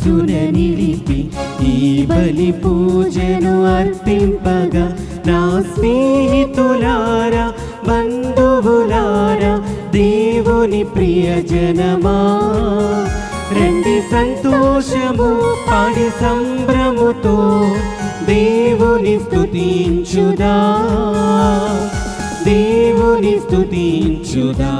మనసున నిలిపి ఈ బలి పూజను అర్పింపగా నా స్నేహితులారా బంధువులారా దేవుని ప్రియజనమా రండి సంతోషము పాడి సంభ్రముతో దేవుని స్తుతించుదా దేవుని స్తుతించుదా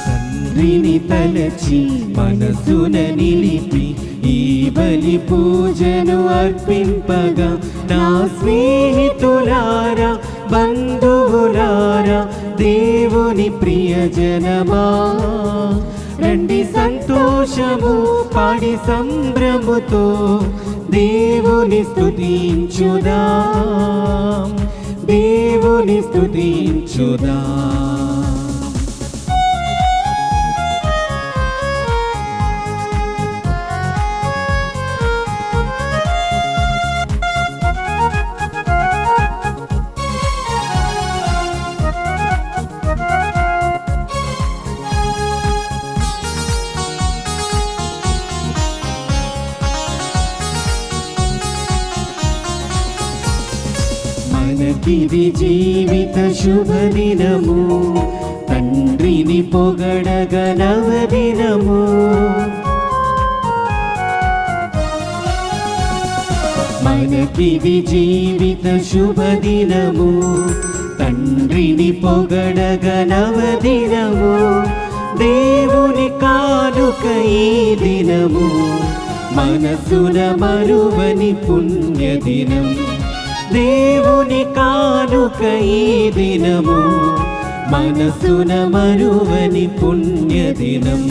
తండ్రిని తలచి మనసున నిలిపి ఈ బలి పూజను అర్పింపగా నా స్నేహితులారా బంధువులారా దేవుని ప్రియజనమా రండి సంతోషము పాడి సంభ్రముతో దేవుని స్తుతించుదా దేవుని స్తుతించుదా మనకిది జీవిత శుభదినము తండ్రిని పొగడగ నవదినము మనకిది జీవిత శుభదినము తండ్రిని పొగడగ నవదినము దేవుని కానుక ఈ దినము మనసున మరువని పుణ్యదినం దేవుని కానుక ఈ దినము మనసున మరువని పుణ్యదినం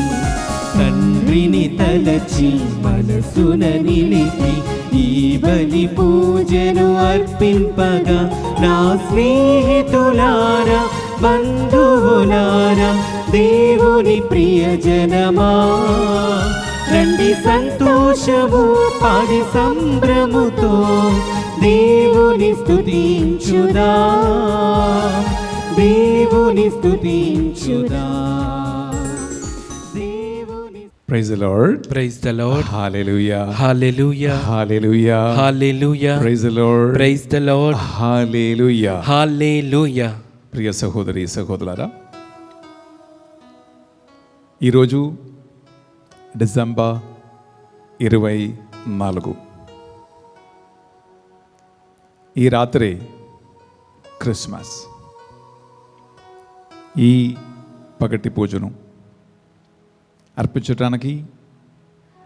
తండ్రిని తలచి మనసున నిలిపి ఈ బలి పూజను అర్పింపగా నా స్నేహితులారా బంధువులారా దేవుని ప్రియజనమా రండి సంతోషము పాడి సంభ్రముతో దేవుని స్తుతించుదా దేవుని స్తుతించుదా Praise the Lord. Praise the Lord. Hallelujah. Hallelujah. Hallelujah. Hallelujah. Praise the Lord. Praise the Lord. Hallelujah. Hallelujah. ప్రియ సహోదరి సహోదరులారా, ఈరోజు డిసెంబర్ 24. ఈ రాత్రి క్రిస్మస్. ఈ పగటి పూజను అర్పించడానికి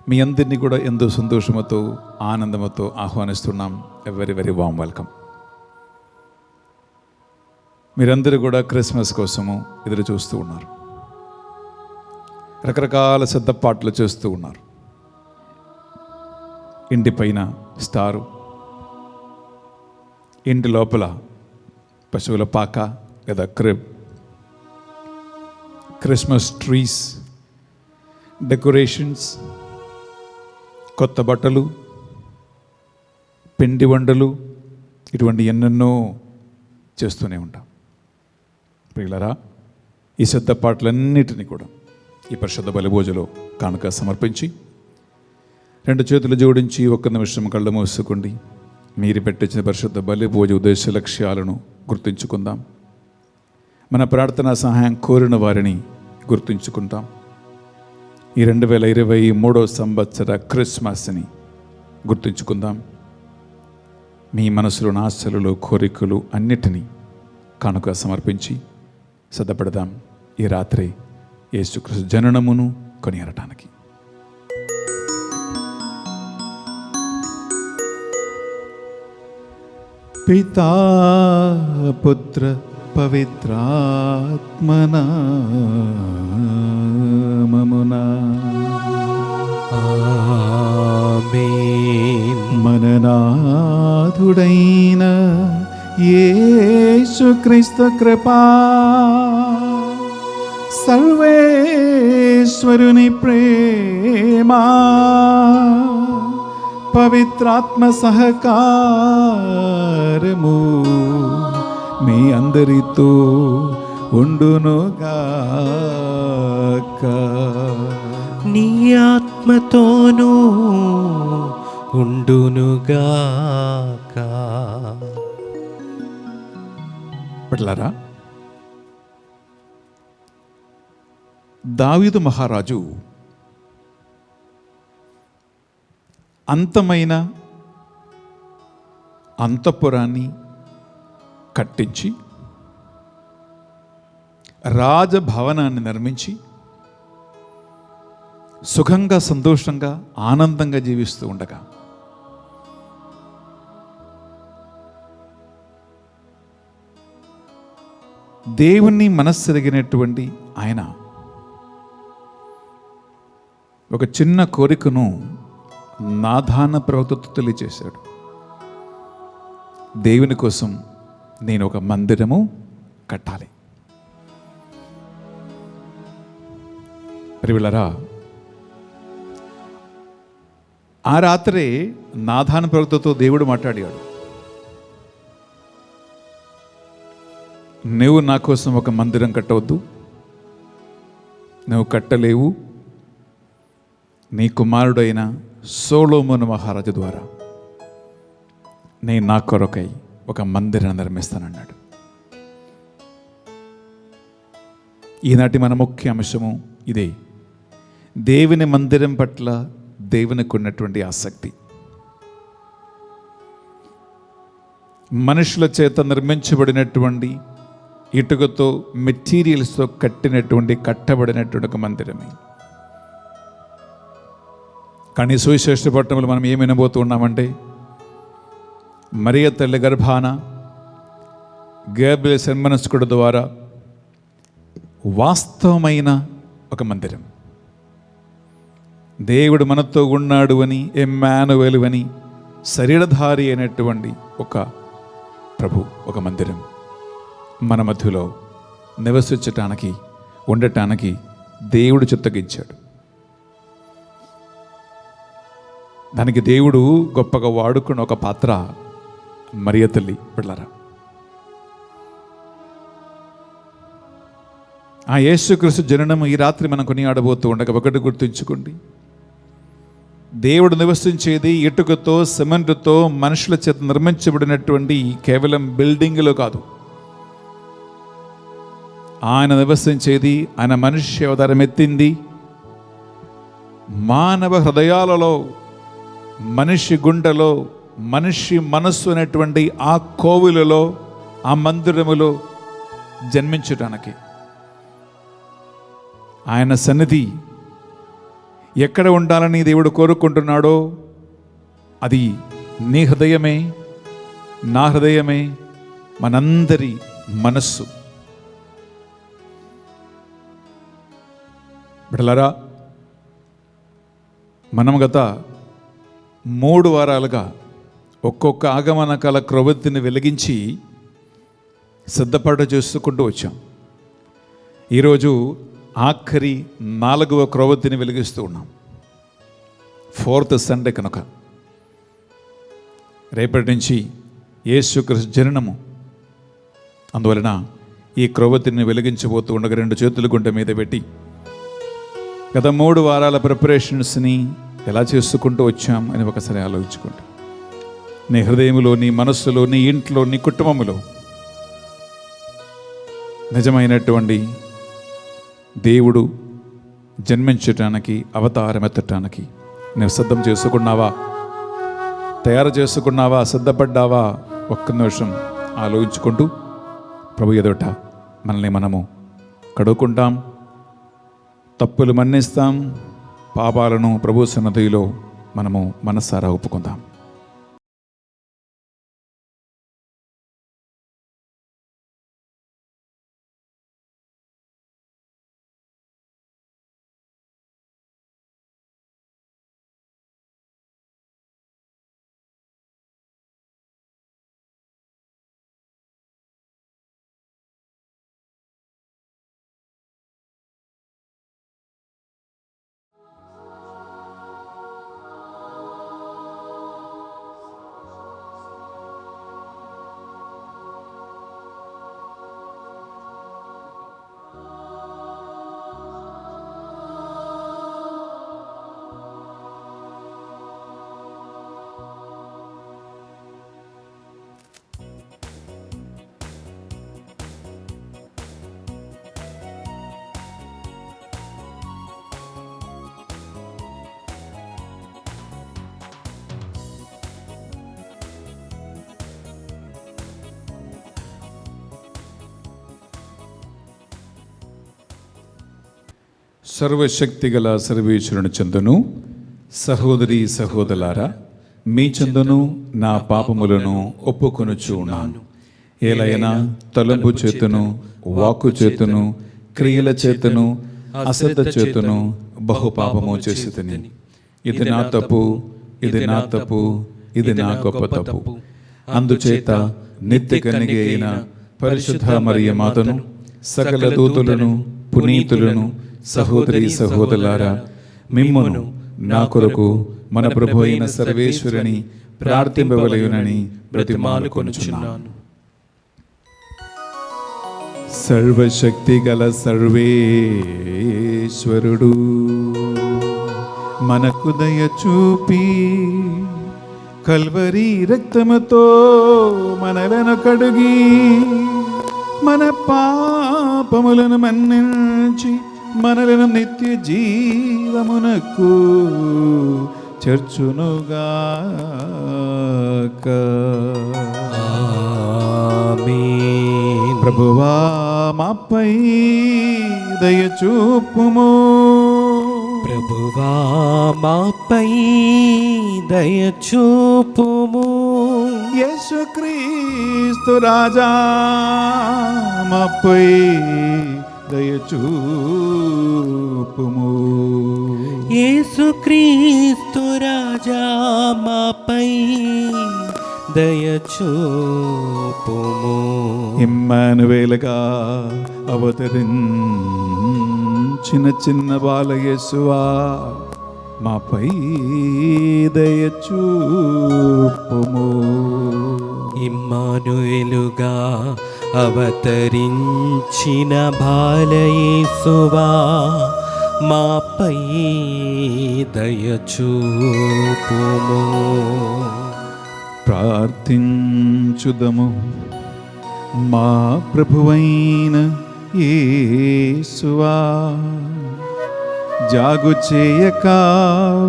మీ అందరినీ కూడా ఎంతో సంతోషముతో ఆనందముతో ఆహ్వానిస్తున్నాం. Very very warm welcome. మీరందరూ కూడా క్రిస్మస్ కోసము ఎదురు చూస్తూ ఉన్నారు. రకరకాల సిద్ధపాట్లు చేస్తూ ఉన్నారు. ఇంటి పైన స్టారు, ఇంటి లోపల పశువుల పాక లేదా క్రిబ్, క్రిస్మస్ ట్రీస్, డెకరేషన్స్, కొత్త బట్టలు, పిండి వంటలు, ఇటువంటి ఎన్నెన్నో చేస్తూనే ఉంటాం. ప్రియులారా, ఈ సిద్ధపాట్లన్నిటినీ కూడా ఈ పరిశుద్ధ బలిభోజలో కానుక సమర్పించి 2 చేతులు జోడించి 1 నిమిషం కళ్ళు మూసుకోండి. మీరు పెట్టించిన పరిశుద్ధ బలిభోజ ఉద్దేశ లక్ష్యాలను గుర్తుంచుకుందాం. మన ప్రార్థనా సహాయం కోరిన వారిని గుర్తుంచుకుంటాం. ఈ 2023 సంవత్సర క్రిస్మస్ని గుర్తుంచుకుందాం. మీ మనసులోని ఆశలు, కోరికలు అన్నిటినీ కానుక సమర్పించి సిద్ధపడదాం ఈ రాత్రి యేసుక్రీస్తు జననమును కొనియాడటానికి. పితా పుత్ర పవిత్రాత్మనామమునా ఆమేన్. మననాథుడైన యేసుక్రీస్తు కృపా, సర్వేశ్వరుని ప్రేమా, పవిత్రాత్మ సహకారము మీ అందరితో ఉండునుగాక. నీ ఆత్మతోనూ ఉండునుగాక. బిడ్డలారా, దావీదు మహారాజు అంతమైన అంతఃపురాన్ని కట్టించి రాజభవనాన్ని నిర్మించి సుఖంగా, సంతోషంగా, ఆనందంగా జీవిస్తూ ఉండగా దేవుని మనస్సెరిగినటువంటి ఆయన ఒక చిన్న కోరికను నాథాన ప్రవక్తతో తెలియచేశాడు. దేవుని కోసం నేను ఒక మందిరము కట్టాలి. ప్రియులారా, ఆ రాత్రే నాథాన ప్రవక్తతో దేవుడు మాట్లాడాడు. నువ్వు నా కోసం ఒక మందిరం కట్టవద్దు, నువ్వు కట్టలేవు. నీ కుమారుడైన సొలొమోను మహారాజు ద్వారా నేను నా కొరకై ఒక మందిరాన్ని నిర్మిస్తానన్నాడు. ఈనాటి మన ముఖ్య అంశము ఇదే. దేవుని మందిరం పట్ల దేవునికి ఉన్నటువంటి ఆసక్తి. మనుషుల చేత నిర్మించబడినటువంటి ఇటుకతో, మెటీరియల్స్తో కట్టబడినటువంటి ఒక మందిరమే. కానీ సువిశేష పట్టణంలో మనం ఏమి వినబోతూ ఉన్నామంటే, మరియ తల్లి గర్భాన గేబ్రియల్ సన్మనస్కుడి ద్వారా వాస్తవమైన ఒక మందిరం, దేవుడు మనతో ఉన్నాడు అని, ఎమ్మానువేలు అని, శరీరధారి అయినటువంటి ఒక ప్రభు, ఒక మందిరం మన మధ్యలో నివసించటానికి, ఉండటానికి దేవుడు చిత్తగించాడు. దానికి దేవుడు గొప్పగా వాడుకున్న ఒక పాత్ర మరియ తల్లి. బిడ్డలారా, ఆ యేసుక్రీస్తు జననము ఈ రాత్రి మనం కొనియాడబోతూ ఉండగా ఒకటి గుర్తుంచుకోండి. దేవుడు నివసించేది ఇటుకతో, సిమెంటుతో, మనుషుల చేత నిర్మించబడినటువంటి కేవలం బిల్డింగ్లో కాదు. ఆయన నివసించేది, ఆయన మనుష్య అవతారం ఎత్తింది మానవ హృదయాలలో, మనిషి గుండెలో, మనిషి మనస్సు అనేటువంటి ఆ కోవిలలో, ఆ మందిరములో జన్మించటానికి. ఆయన సన్నిధి ఎక్కడ ఉండాలని దేవుడు కోరుకుంటున్నాడో అది నీ హృదయమే, నా హృదయమే, మనందరి మనస్సు. బిడ్డలారా, మనం గత 3 వారాలుగా ఒక్కొక్క ఆగమన కాల క్రొవ్వొత్తిని వెలిగించి సిద్ధపడ చేసుకుంటూ వచ్చాం. ఈరోజు ఆఖరి 4వ క్రొవ్వొత్తిని వెలిగిస్తూ ఉన్నాం. 4th సండే కనుక రేపటి నుంచి యేసుక్రీస్తు జననము. అందువలన ఈ క్రొవ్వొత్తిని వెలిగించబోతూ ఉండగా 2 చేతులు గుండె మీద పెట్టి గత 3 వారాల ప్రిపరేషన్స్ని ఎలా చేసుకుంటూ వచ్చాం అని ఒకసారి ఆలోచించుకోండి. నీ హృదయంలో, నీ మనస్సులో, నీ ఇంట్లో, నీ కుటుంబంలో నిజమైనటువంటి దేవుడు జన్మించటానికి, అవతారం ఎత్తటానికి నువ్వు సిద్ధం చేసుకున్నావా? తయారు చేసుకున్నావా? సిద్ధపడ్డావా? ఒక్క నిమిషం ఆలోచించుకుంటూ ప్రభు ఎదుట మనల్ని మనము కడుక్కుంటాం, తప్పులు మన్నిస్తాం, పాపాలను ప్రభు సన్నిధిలో మనము మనసారా ఒప్పుకుందాం. సర్వశక్తిగల సర్వేశ్వరుని చెందును సహోదరి సహోదరులారా, మీ చెందును నా పాపములను ఒప్పుకొనుచు ఉన్నాను. ఏలైనా తలంపు చేతును, వాక్కు చేతును, క్రియల చేతును, అశ్రద్ధ చేతును బహుపాపము చేసి తిని. ఇది నా తప్పు, ఇది నా తప్పు, ఇది నా గొప్ప తప్పు. అందుచేత నిత్య కన్నిక అయిన పరిశుద్ధ మరియ మాతను, సకల దూతులను, పునీతులను, సహోదరి సహోదరులారా, మిమ్మును నా కొరకు మన ప్రభు అయిన సర్వేశ్వరుని ప్రార్థింపవలయునని బ్రతిమాలుకొనుచున్నాను. సర్వశక్తి గల సర్వేశ్వరుడు మనకు దయ చూపి కల్వరి రక్తముతో మనలను కడుగి మన పాపములను మన్నించి మనలను నిత్య జీవమునకు చేర్చునుగాక. ఆమేన్. ప్రభువా మాపై దయచూపుము. ప్రభువా మాపై దయచూపుము. యేసుక్రీస్తు రాజా మాపై దయచూపుము. యేసుక్రీస్తు రాజా మాపై దయచూపుము. ఇమ్మానువేలుగా అవతరించిన చిన్న బాలయేసువా మాపై దయచూపుము. ఇమ్మానుయేలుగా అవతరించిన బాలయేసువా మాపై దయచూపుము. ప్రార్థించుదము. మా ప్రభువైన యేసువా, జాగు చేయక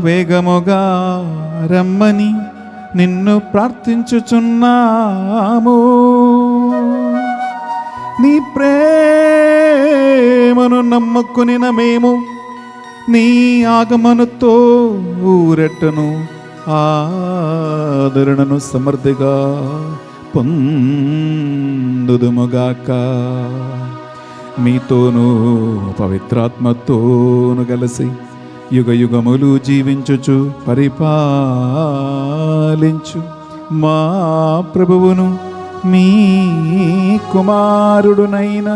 వేగముగా రమ్మని నిన్ను ప్రార్థించుచున్నాము. నీ ప్రేమను నమ్ముకునిన మేము నీ ఆగమనుతో ఊరటను ఆదరణను సమృద్ధిగా పొందుదుముగాక. మీతోనూ పవిత్రాత్మతోను కలిసి యుగ యుగములు జీవించుచు పరిపాలించు మా ప్రభువును మీ కుమారుడునైన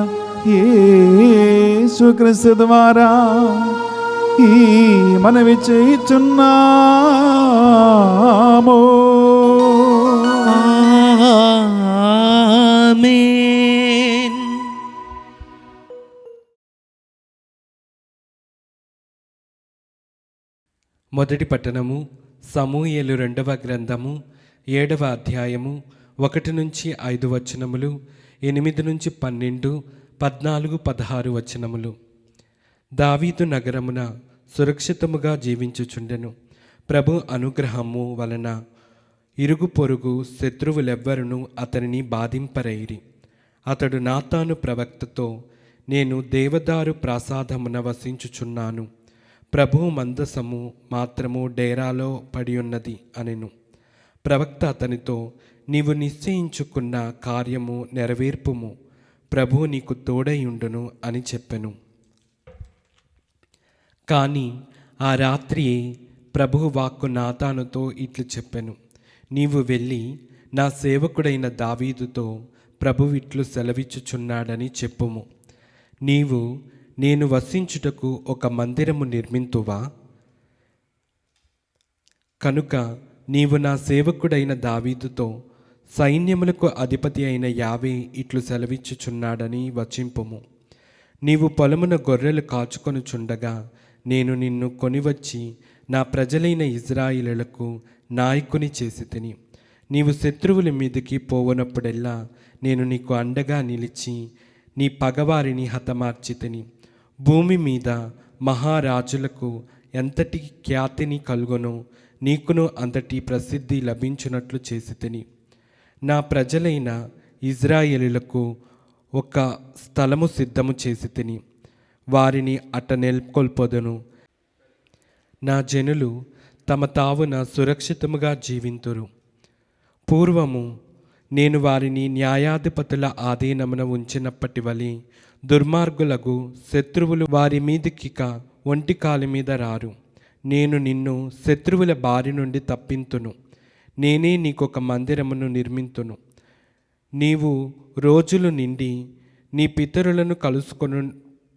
యేసుక్రీస్తు ద్వారా ఈ మనవి చేయుచున్నాము. ఆమేన్. మొదటి పట్టణము సమూయేలు 2వ గ్రంథము 7వ అధ్యాయము 1 నుంచి 5 వచనములు, 8 నుంచి 12, 14, 16 వచనములు. దావీదు నగరమున సురక్షితముగా జీవించుచుండెను. ప్రభు అనుగ్రహము వలన ఇరుగు పొరుగు శత్రువులెవ్వరును అతనిని బాధింపరైరి. అతడు నాతాను ప్రవక్తతో, నేను దేవదారు ప్రాసాదమున వసించుచున్నాను, ప్రభు మందసము మాత్రము డేరాలో పడి ఉన్నది అనెను. ప్రవక్త అతనితో, నీవు నిశ్చయించుకున్న కార్యము నెరవేర్పుము, ప్రభు నీకు తోడైయుండును అని చెప్పెను. కానీ ఆ రాత్రియే ప్రభు వాక్కు నాతానుతో ఇట్లు చెప్పెను, నీవు వెళ్ళి నా సేవకుడైన దావీదుతో ప్రభు ఇట్లు సెలవిచ్చుచున్నాడని చెప్పుము. నీవు నేను వసించుటకు ఒక మందిరము నిర్మింతువా? కనుక నీవు నా సేవకుడైన దావీదుతో, సైన్యములకు అధిపతి అయిన యావే ఇట్లు సెలవిచ్చుచున్నాడని వచింపుము. నీవు పొలమున గొర్రెలు కాచుకొనుచుండగా నేను నిన్ను కొనివచ్చి నా ప్రజలైన ఇజ్రాయిలులకు నాయకుని చేసి తిని. నీవు శత్రువుల మీదకి పోవనప్పుడెల్లా నేను నీకు అండగా నిలిచి నీ పగవారిని హతమార్చి తిని. భూమి మీద మహారాజులకు ఎంతటి ఖ్యాతిని కలుగొనో నీకును అంతటి ప్రసిద్ధి లభించినట్లు చేసి తిని. నా ప్రజలైన ఇజ్రాయేలులకు ఒక స్థలము సిద్ధము చేసి తిని. వారిని అట్ట నెలకొల్పొదును. నా జనులు తమ తావున సురక్షితముగా జీవింతురు. పూర్వము నేను వారిని న్యాయాధిపతుల ఆధీనమున ఉంచినప్పటి వలె దుర్మార్గులకు శత్రువులు వారి మీదికిక ఒంటికాలి మీద రారు. నేను నిన్ను శత్రువుల బారి నుండి తప్పింతును. నేనే నీకొక మందిరమును నిర్మింతును. నీవు రోజులు నిండి నీ పితరులను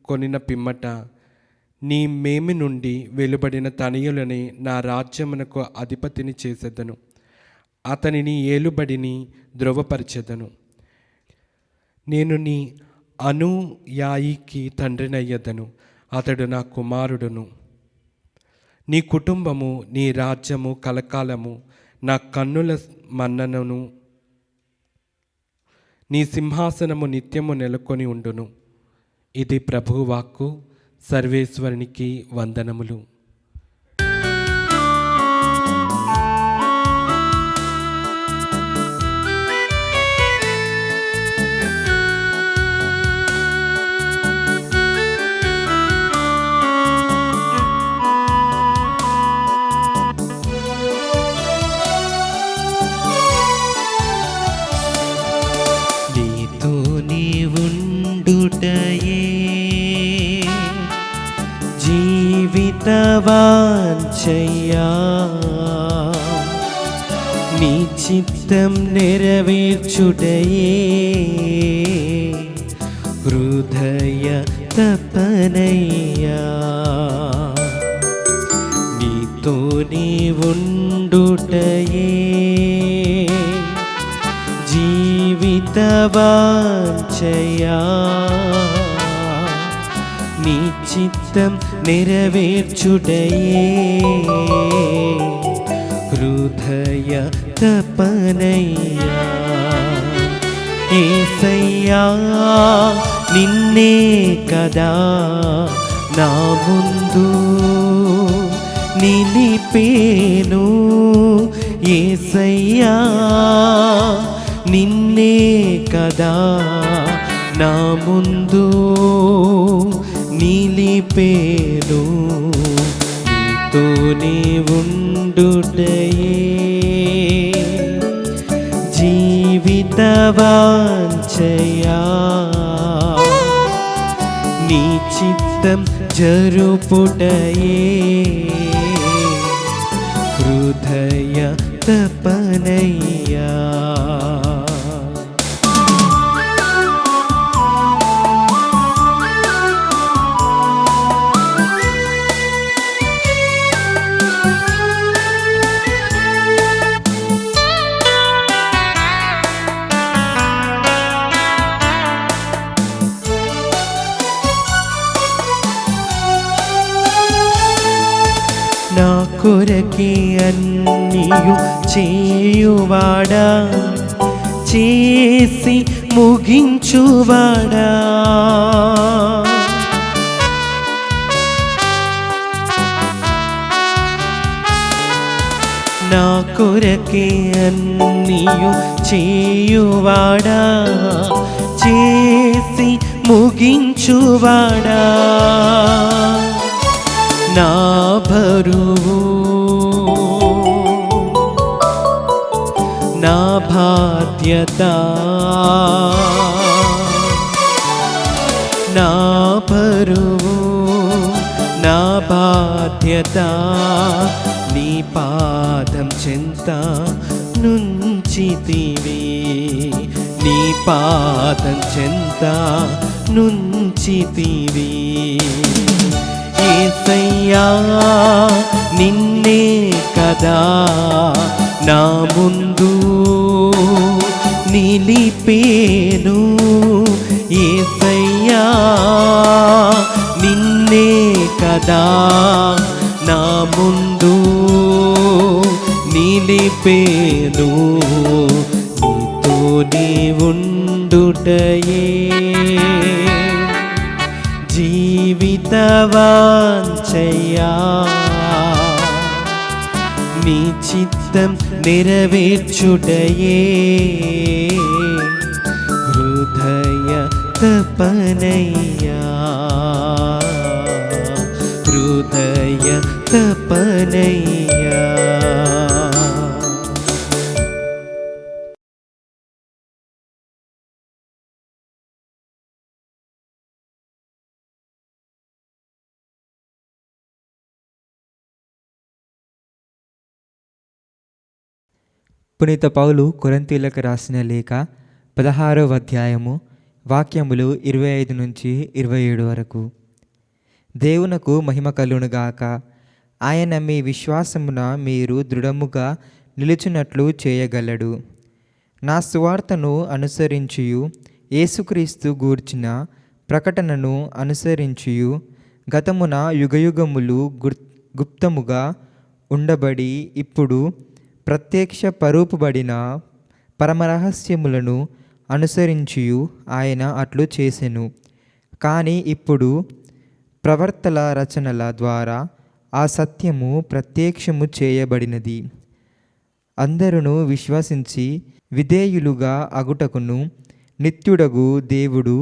కొనిన పిమ్మట నీ మేమి నుండి వెలువడిన తనయులనే నా రాజ్యమునకు అధిపతిని చేసేదను. అతనిని ఏలుబడిని ధృవపరిచెదను. నేను నీ అనుయాయికి తండ్రినయ్యదను. అతడు నా కుమారుడును. నీ కుటుంబము నీ రాజ్యము కలకాలము నా కన్నుల మన్ననను. నీ సింహాసనము నిత్యము నెలకొని ఉండును. ఇది ప్రభువు వాక్కు. సర్వేశ్వరునికి వందనములు. నీతో నీ ఉండుటయే జీవితవాంఛయా, నీ చిత్తం నెరవేర్చుటయే హృదయ తపనయ్యా. నీతో నీ ఉండుటయే జీవితవాంఛయా, నీ చిత్తం నెరవేర్చుటయే హృదయ తపనయ్యా. యేసయ్యా నిన్నే కదా నా ముందు నిలిపేను. యేసయ్యా నిన్నే కదా నా ముందు నిలిపేను. నీతోనే ఉండుటయే జీవితవాంఛయా, నీ చిత్తం జరుపుటయే హృదయ తపనయ్యా. నా కొరకే అన్నీయు చేయువాడా, చేసి ముగించువాడా. నా కొరకే అన్నీయు చేయువాడా, చేసి ముగించువాడా. నా బరువు నా బాధ్యత, నా బరువు నా బాధ్యత నీ పాదం చెంత నుంచితివి. నీ పాదం చెంత నుంచితివి. యేసయ్యా నిన్నే కదా నా ముందు నిలిపేను. యేసయ్యా నిన్నే కదా నా ముందు నిలిపేను. నీతోనే ఉండుటయే జీవితవాంఛయా, నీ చిత్తం నెరవేర్చుటయే హృదయ తపనయ్యా, హృదయ తపనయ్యా. పునీత పౌలు కొరింథీయులకు రాసిన లేఖ 16వ అధ్యాయము వాక్యములు 25 నుంచి 27 వరకు. దేవునకు మహిమ కలుగునుగాక. ఆయన మీ విశ్వాసమున మీరు దృఢముగా నిలుచున్నట్లు చేయగలడు. నా సువార్తను అనుసరించియు యేసుక్రీస్తు గూర్చిన ప్రకటనను అనుసరించియు గతమున యుగయుగములు గుప్తముగా ఉండబడి ఇప్పుడు ప్రత్యక్ష పరూపబడిన పరమరహస్యములను అనుసరించియు ఆయన అట్లు చేసెను. కానీ ఇప్పుడు ప్రవర్తల రచనల ద్వారా ఆ సత్యము ప్రత్యక్షము చేయబడినది. అందరును విశ్వసించి విధేయులుగా అగుటకును నిత్యుడగు దేవుడు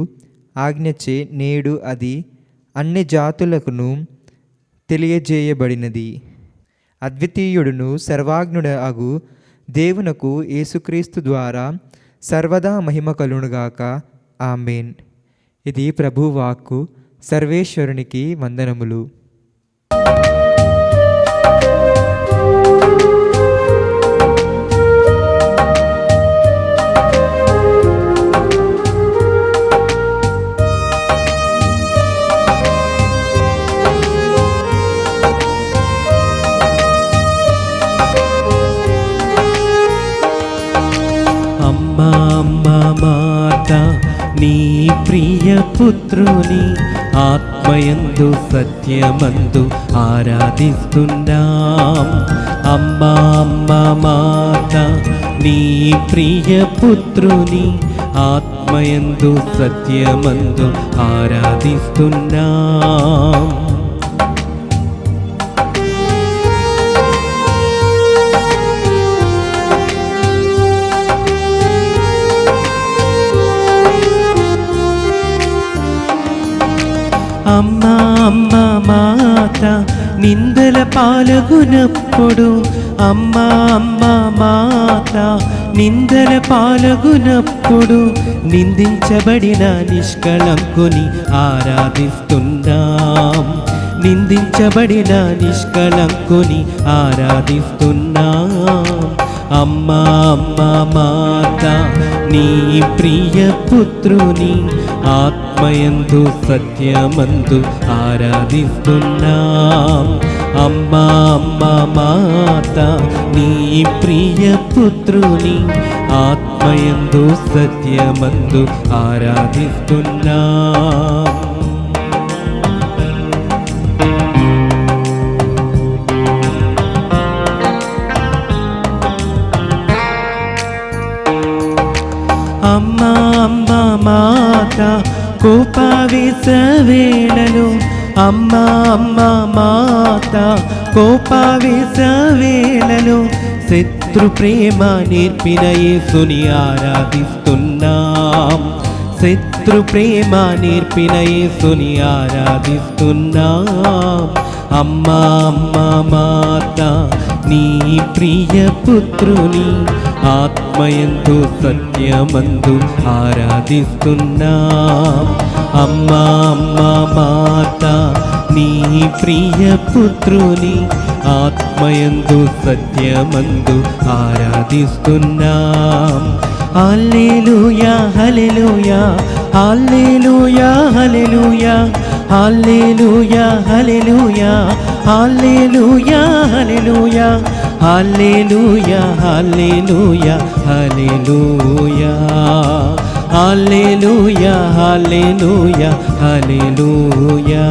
ఆజ్ఞచే నేడు అది అన్ని జాతులకును తెలియజేయబడినది. అద్వితీయుడును సర్వాజ్ఞుడు అగు దేవునకు యేసుక్రీస్తు ద్వారా సర్వదా మహిమ కలుగునుగాక. ఆమేన్. ఇది ప్రభువాక్కు. సర్వేశ్వరునికి వందనములు. మాత నీ ప్రియ పుత్రుని ఆత్మయందు సత్యమందు ఆరాధిస్తున్నాం. అమ్మా అమ్మా మాత నీ ప్రియ పుత్రుని ఆత్మయందు సత్యమందు ఆరాధిస్తున్నాం. అమ్మా అమ్మా మాత నిందల పాలగునప్పుడు, అమ్మా అమ్మా మాత నిందల పాలగునప్పుడు నిందించబడిన నిష్కళంకుని ఆరాధిస్తున్నాం. నిందించబడిన నిష్కళంకుని ఆరాధిస్తున్నాం. అమ్మా అమ్మా మాత నీ ప్రియ పుత్రుని ఆత్మయందు సత్యమందు ఆరాధిస్తున్నాం. అమ్మా అమ్మా మాత నీ ప్రియ పుత్రుని ఆత్మయందు సత్యమందు ఆరాధిస్తున్నాం. అమ్మా అమ్మా మాత కోపావేశ వేళలో, అమ్మా అమ్మా మాత కోపావేశ వేళలో శత్రు ప్రేమ నేర్పిన యేసుని ఆరాధిస్తున్నాం. శత్రు ప్రేమ నేర్పిన యేసుని ఆరాధిస్తున్నాం. అమ్మా అమ్మా మాత నీ ప్రియ పుత్రుని ఆత్మయందు సత్యమందు ఆరాధిస్తున్నాం. అమ్మా అమ్మా మాత నీ ప్రియ పుత్రుని ఆత్మయందు సత్యమందు ఆరాధిస్తున్నాం. హల్లెలూయా hallelujah hallelujah hallelujah hallelujah hallelujah hallelujah hallelujah hallelujah hallelujah hallelujah hallelujah hallelujah హల్లెలూయా.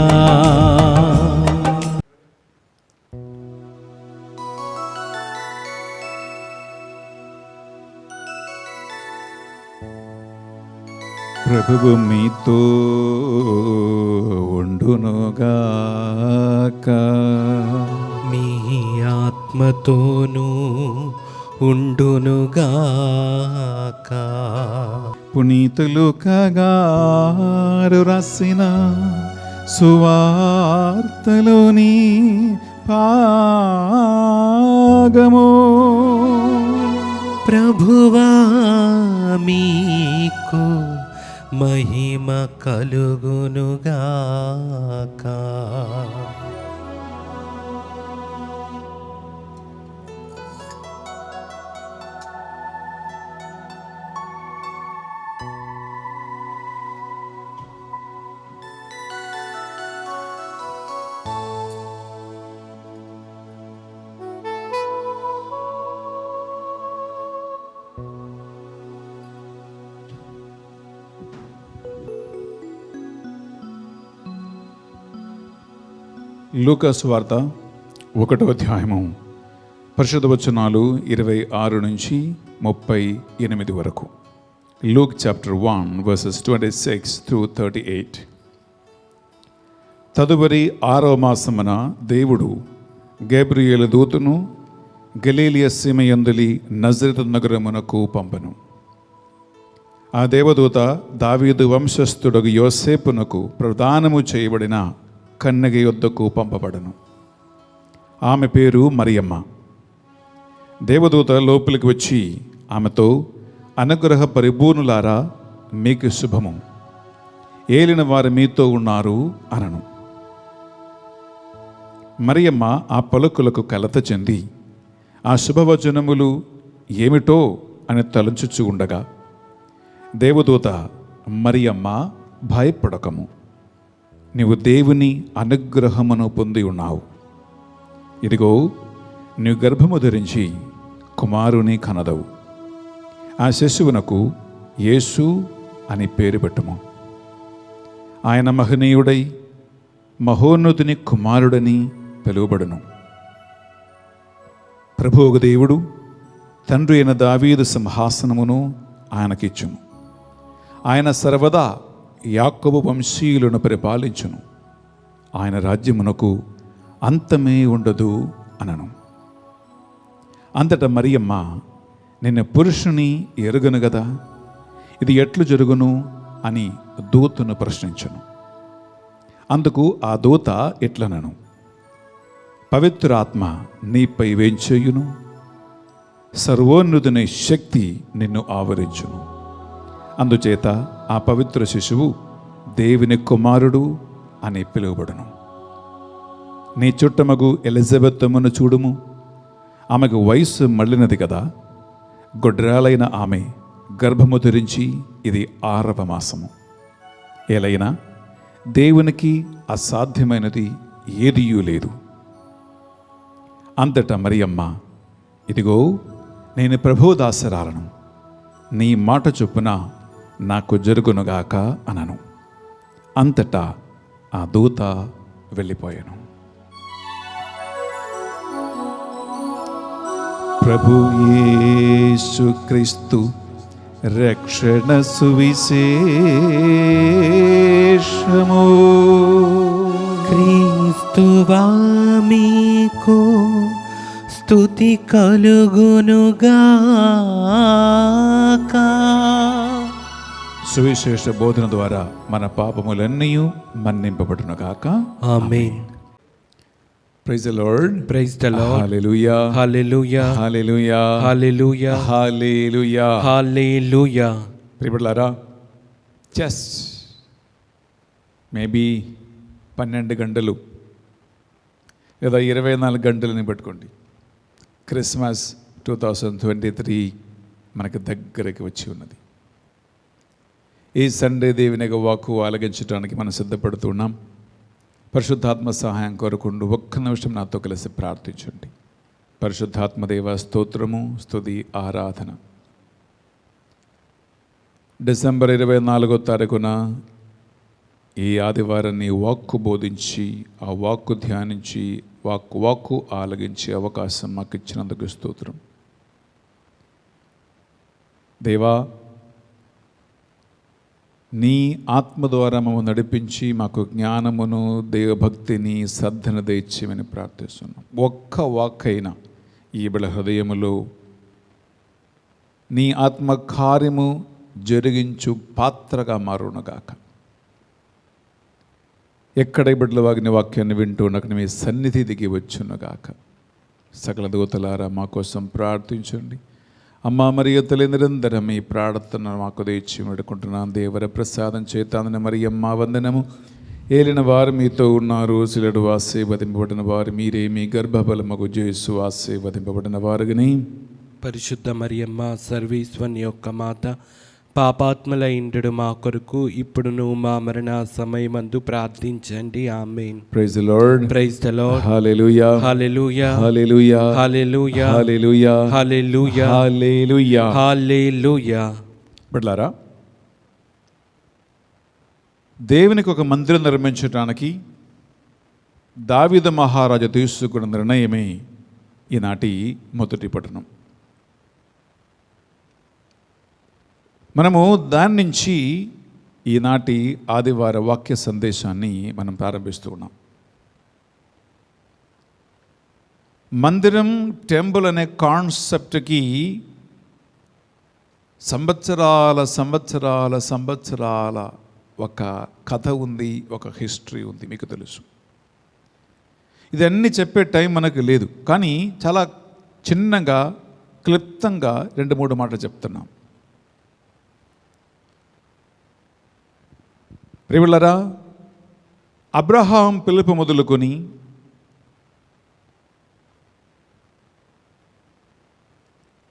ప్రభువు మీతో ఉండునుగాక. మీ ఆత్మతోనూ ఉండునుగాక. పునీత లూకా గారు రాసిన సువార్తలోని భాగము. ప్రభువా మీకు మహిమ కలుగునుగాక. లూకాసు వార్త 1వ అధ్యాయము పరిశుద్ధ వచనాలు 26 నుంచి 38 వరకు. Luke chapter 1 versus 26 through 38. తదుపరి 6వ మాసమున దేవుడు గేబ్రియేలు దూతను గలీలియ సీమయందులి నజరేతు నగరమునకు పంపెను. ఆ దేవదూత దావీదు వంశస్థుడగు యోసేపునకు ప్రదానము చేయబడిన కన్యక యొద్దకు పంపబడను. ఆమె పేరు మరియమ్మ. దేవదూత లోపలికి వచ్చి ఆమెతో, అనుగ్రహ పరిపూర్ణులారా, మీకు శుభము, ఏలిన వారు మీతో ఉన్నారు అనను. మరియమ్మ ఆ పలుకులకు కలత చెంది ఆ శుభవచనములు ఏమిటో అని తలంచుచు ఉండగా దేవదూత, మరియమ్మ, భయపడకము, నీవు దేవుని అనుగ్రహమును పొంది ఉన్నావు. ఇదిగో, నీవు గర్భము ధరించి కుమారుని కనదవు. ఆ శిశువునకు యేసు అని పేరు పెట్టుము. ఆయన మహనీయుడై మహోన్నతుని కుమారుడని పిలువబడును. ప్రభువు దేవుడు తండ్రి అయిన దావీదు సింహాసనమును ఆయనకిచ్చును. ఆయన సర్వదా యాకోబు వంశీయులను పరిపాలించును. ఆయన రాజ్యమునకు అంతమే ఉండదు అనను. అంతటా మరియమ్మ, నిన్న పురుషుని ఎరుగను గదా, ఇది ఎట్లు జరుగును అని దూతను ప్రశ్నించను. అందుకు ఆ దూత ఎట్లనను, పవిత్రాత్మ నీపై వేంచేయును, సర్వోన్నతుని శక్తి నిన్ను ఆవరించును. అందుచేత ఆ పవిత్ర శిశువు దేవుని కుమారుడు అని పిలువబడును. నీ చుట్టమగు ఎలిజబెత్తమ్మను చూడుము, ఆమెకు వయస్సు మళ్ళినది కదా. గొడ్రాలైన ఆమె గర్భము ధరించి ఇది 6వ మాసము. ఏలైనా దేవునికి అసాధ్యమైనది ఏదియూ లేదు. అంతటా మరియమ్మ, ఇదిగో, నేను ప్రభువు దాసరాలను, నీ మాట చొప్పున నాకు జరుగునుగాక అనను. అంతటా ఆ దూత వెళ్ళిపోయాను. ప్రభు యేసు క్రీస్తు రక్షణ సువిశేషము. క్రీస్తువా మీకు స్తుతి కలుగునుగాక. సువిశేష బోధన ద్వారా మన పాపములన్నీ మన్నింపబడునుగాక. Amen. Praise the lord. Praise the lord. Hallelujah. Hallelujah. Hallelujah. Hallelujah. Hallelujah. Hallelujah. ప్రియబిడ్డలారా, జస్ట్ మేబీ 12 గంటలు లేదా 24 గంటలని పెట్టుకోండి, క్రిస్మస్ 2023 మనకు దగ్గరికి వచ్చి ఉన్నది. ఈ సండే దేవుని యొక్క వాక్కు ఆలగించడానికి మనం సిద్ధపడుతున్నాం. పరిశుద్ధాత్మ సహాయం కోరుకుంటూ ఒక్క నిమిషం నాతో కలిసి ప్రార్థించండి. పరిశుద్ధాత్మదేవ, స్తోత్రము, స్తుతి, ఆరాధన. డిసెంబర్ 24వ తారీఖున ఈ ఆదివారాన్ని వాక్కు బోధించి, ఆ వాక్కు ధ్యానించి, వాక్కు ఆలగించే అవకాశం మాకు ఇచ్చినందుకు స్తోత్రం. దేవా, నీ ఆత్మ ద్వారా మమ్మల్ని నడిపించి మాకు జ్ఞానమును, దేవభక్తిని, శ్రద్ధను దయచేయమని ప్రార్థిస్తున్నాం. ఒక్క వాక్కైనా ఈ బిడ్డ హృదయములో నీ ఆత్మ కార్యము జరిగించు పాత్రగా మారునుగాక. ఎక్కడ బిడ్డల వాగిన వాక్యాన్ని వింటూ అక్కడ మీ సన్నిధి దిగి వచ్చునుగాక. సకల దూతలారా మా కోసం ప్రార్థించండి. అమ్మా మరియ తల్లి నిరంతరం ఈ ప్రార్థన మాకు తెచ్చి వేడుకుంటున్నాను. దేవర ప్రసాదం చేతాందని మరి అమ్మ వందనము. ఏలిన వారు మీతో ఉన్నారు, శిలడు ఆశీర్వదింపబడిన వారు మీరే, మీ గర్భఫలమగు యేసు ఆశీర్వదింపబడిన వారుగని. పరిశుద్ధ మరియమ్మ సర్వేశ్వరుని యొక్క మాత, పాపాత్మల ఇండు మా కొరకు ఇప్పుడును మా మరణ సమయమందు ప్రార్థించండి. Amen. Praise the lord. Praise the lord. Hallelujah. Hallelujah. Hallelujah. Hallelujah. Hallelujah. Hallelujah. Hallelujah. Hallelujah. బిడ్డలారా, దేవునికి ఒక మందిరం నిర్మించడానికి దావీదు మహారాజు తీసుకున్న నిర్ణయమే ఈనాటి మొదటి పట్టణం. మనము దాని నుంచి ఈనాటి ఆదివార వాక్య సందేశాన్ని మనం ప్రారంభిస్తూ ఉన్నాం. మందిరం, టెంపుల్ అనే కాన్సెప్ట్కి సంవత్సరాల సంవత్సరాల సంవత్సరాల ఒక కథ ఉంది, ఒక హిస్టరీ ఉంది, మీకు తెలుసు. ఇదన్నీ చెప్పే టైం మనకు లేదు, కానీ చాలా చిన్నగా క్లుప్తంగా 2-3 మాటలు చెప్తున్నాం. ప్రియులారా, అబ్రహాం పిలుపు మొదలుకొని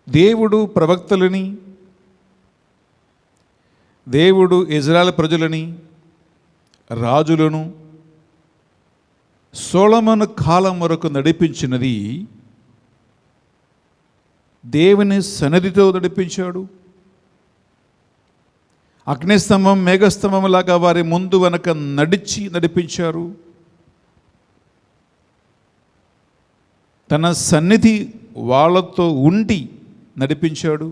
దేవుడు ప్రవక్తలని, దేవుడు ఇజ్రాయెల్ ప్రజలని, రాజులను సొలొమోను కాలం వరకు నడిపించినది దేవుని సన్నిధితో నడిపించాడు. అగ్నిస్తంభం, మేఘస్తంభం లాగా వారి ముందు వెనక నడిపించారు. తన సన్నిధి వాళ్ళతో ఉండి నడిపించాడు.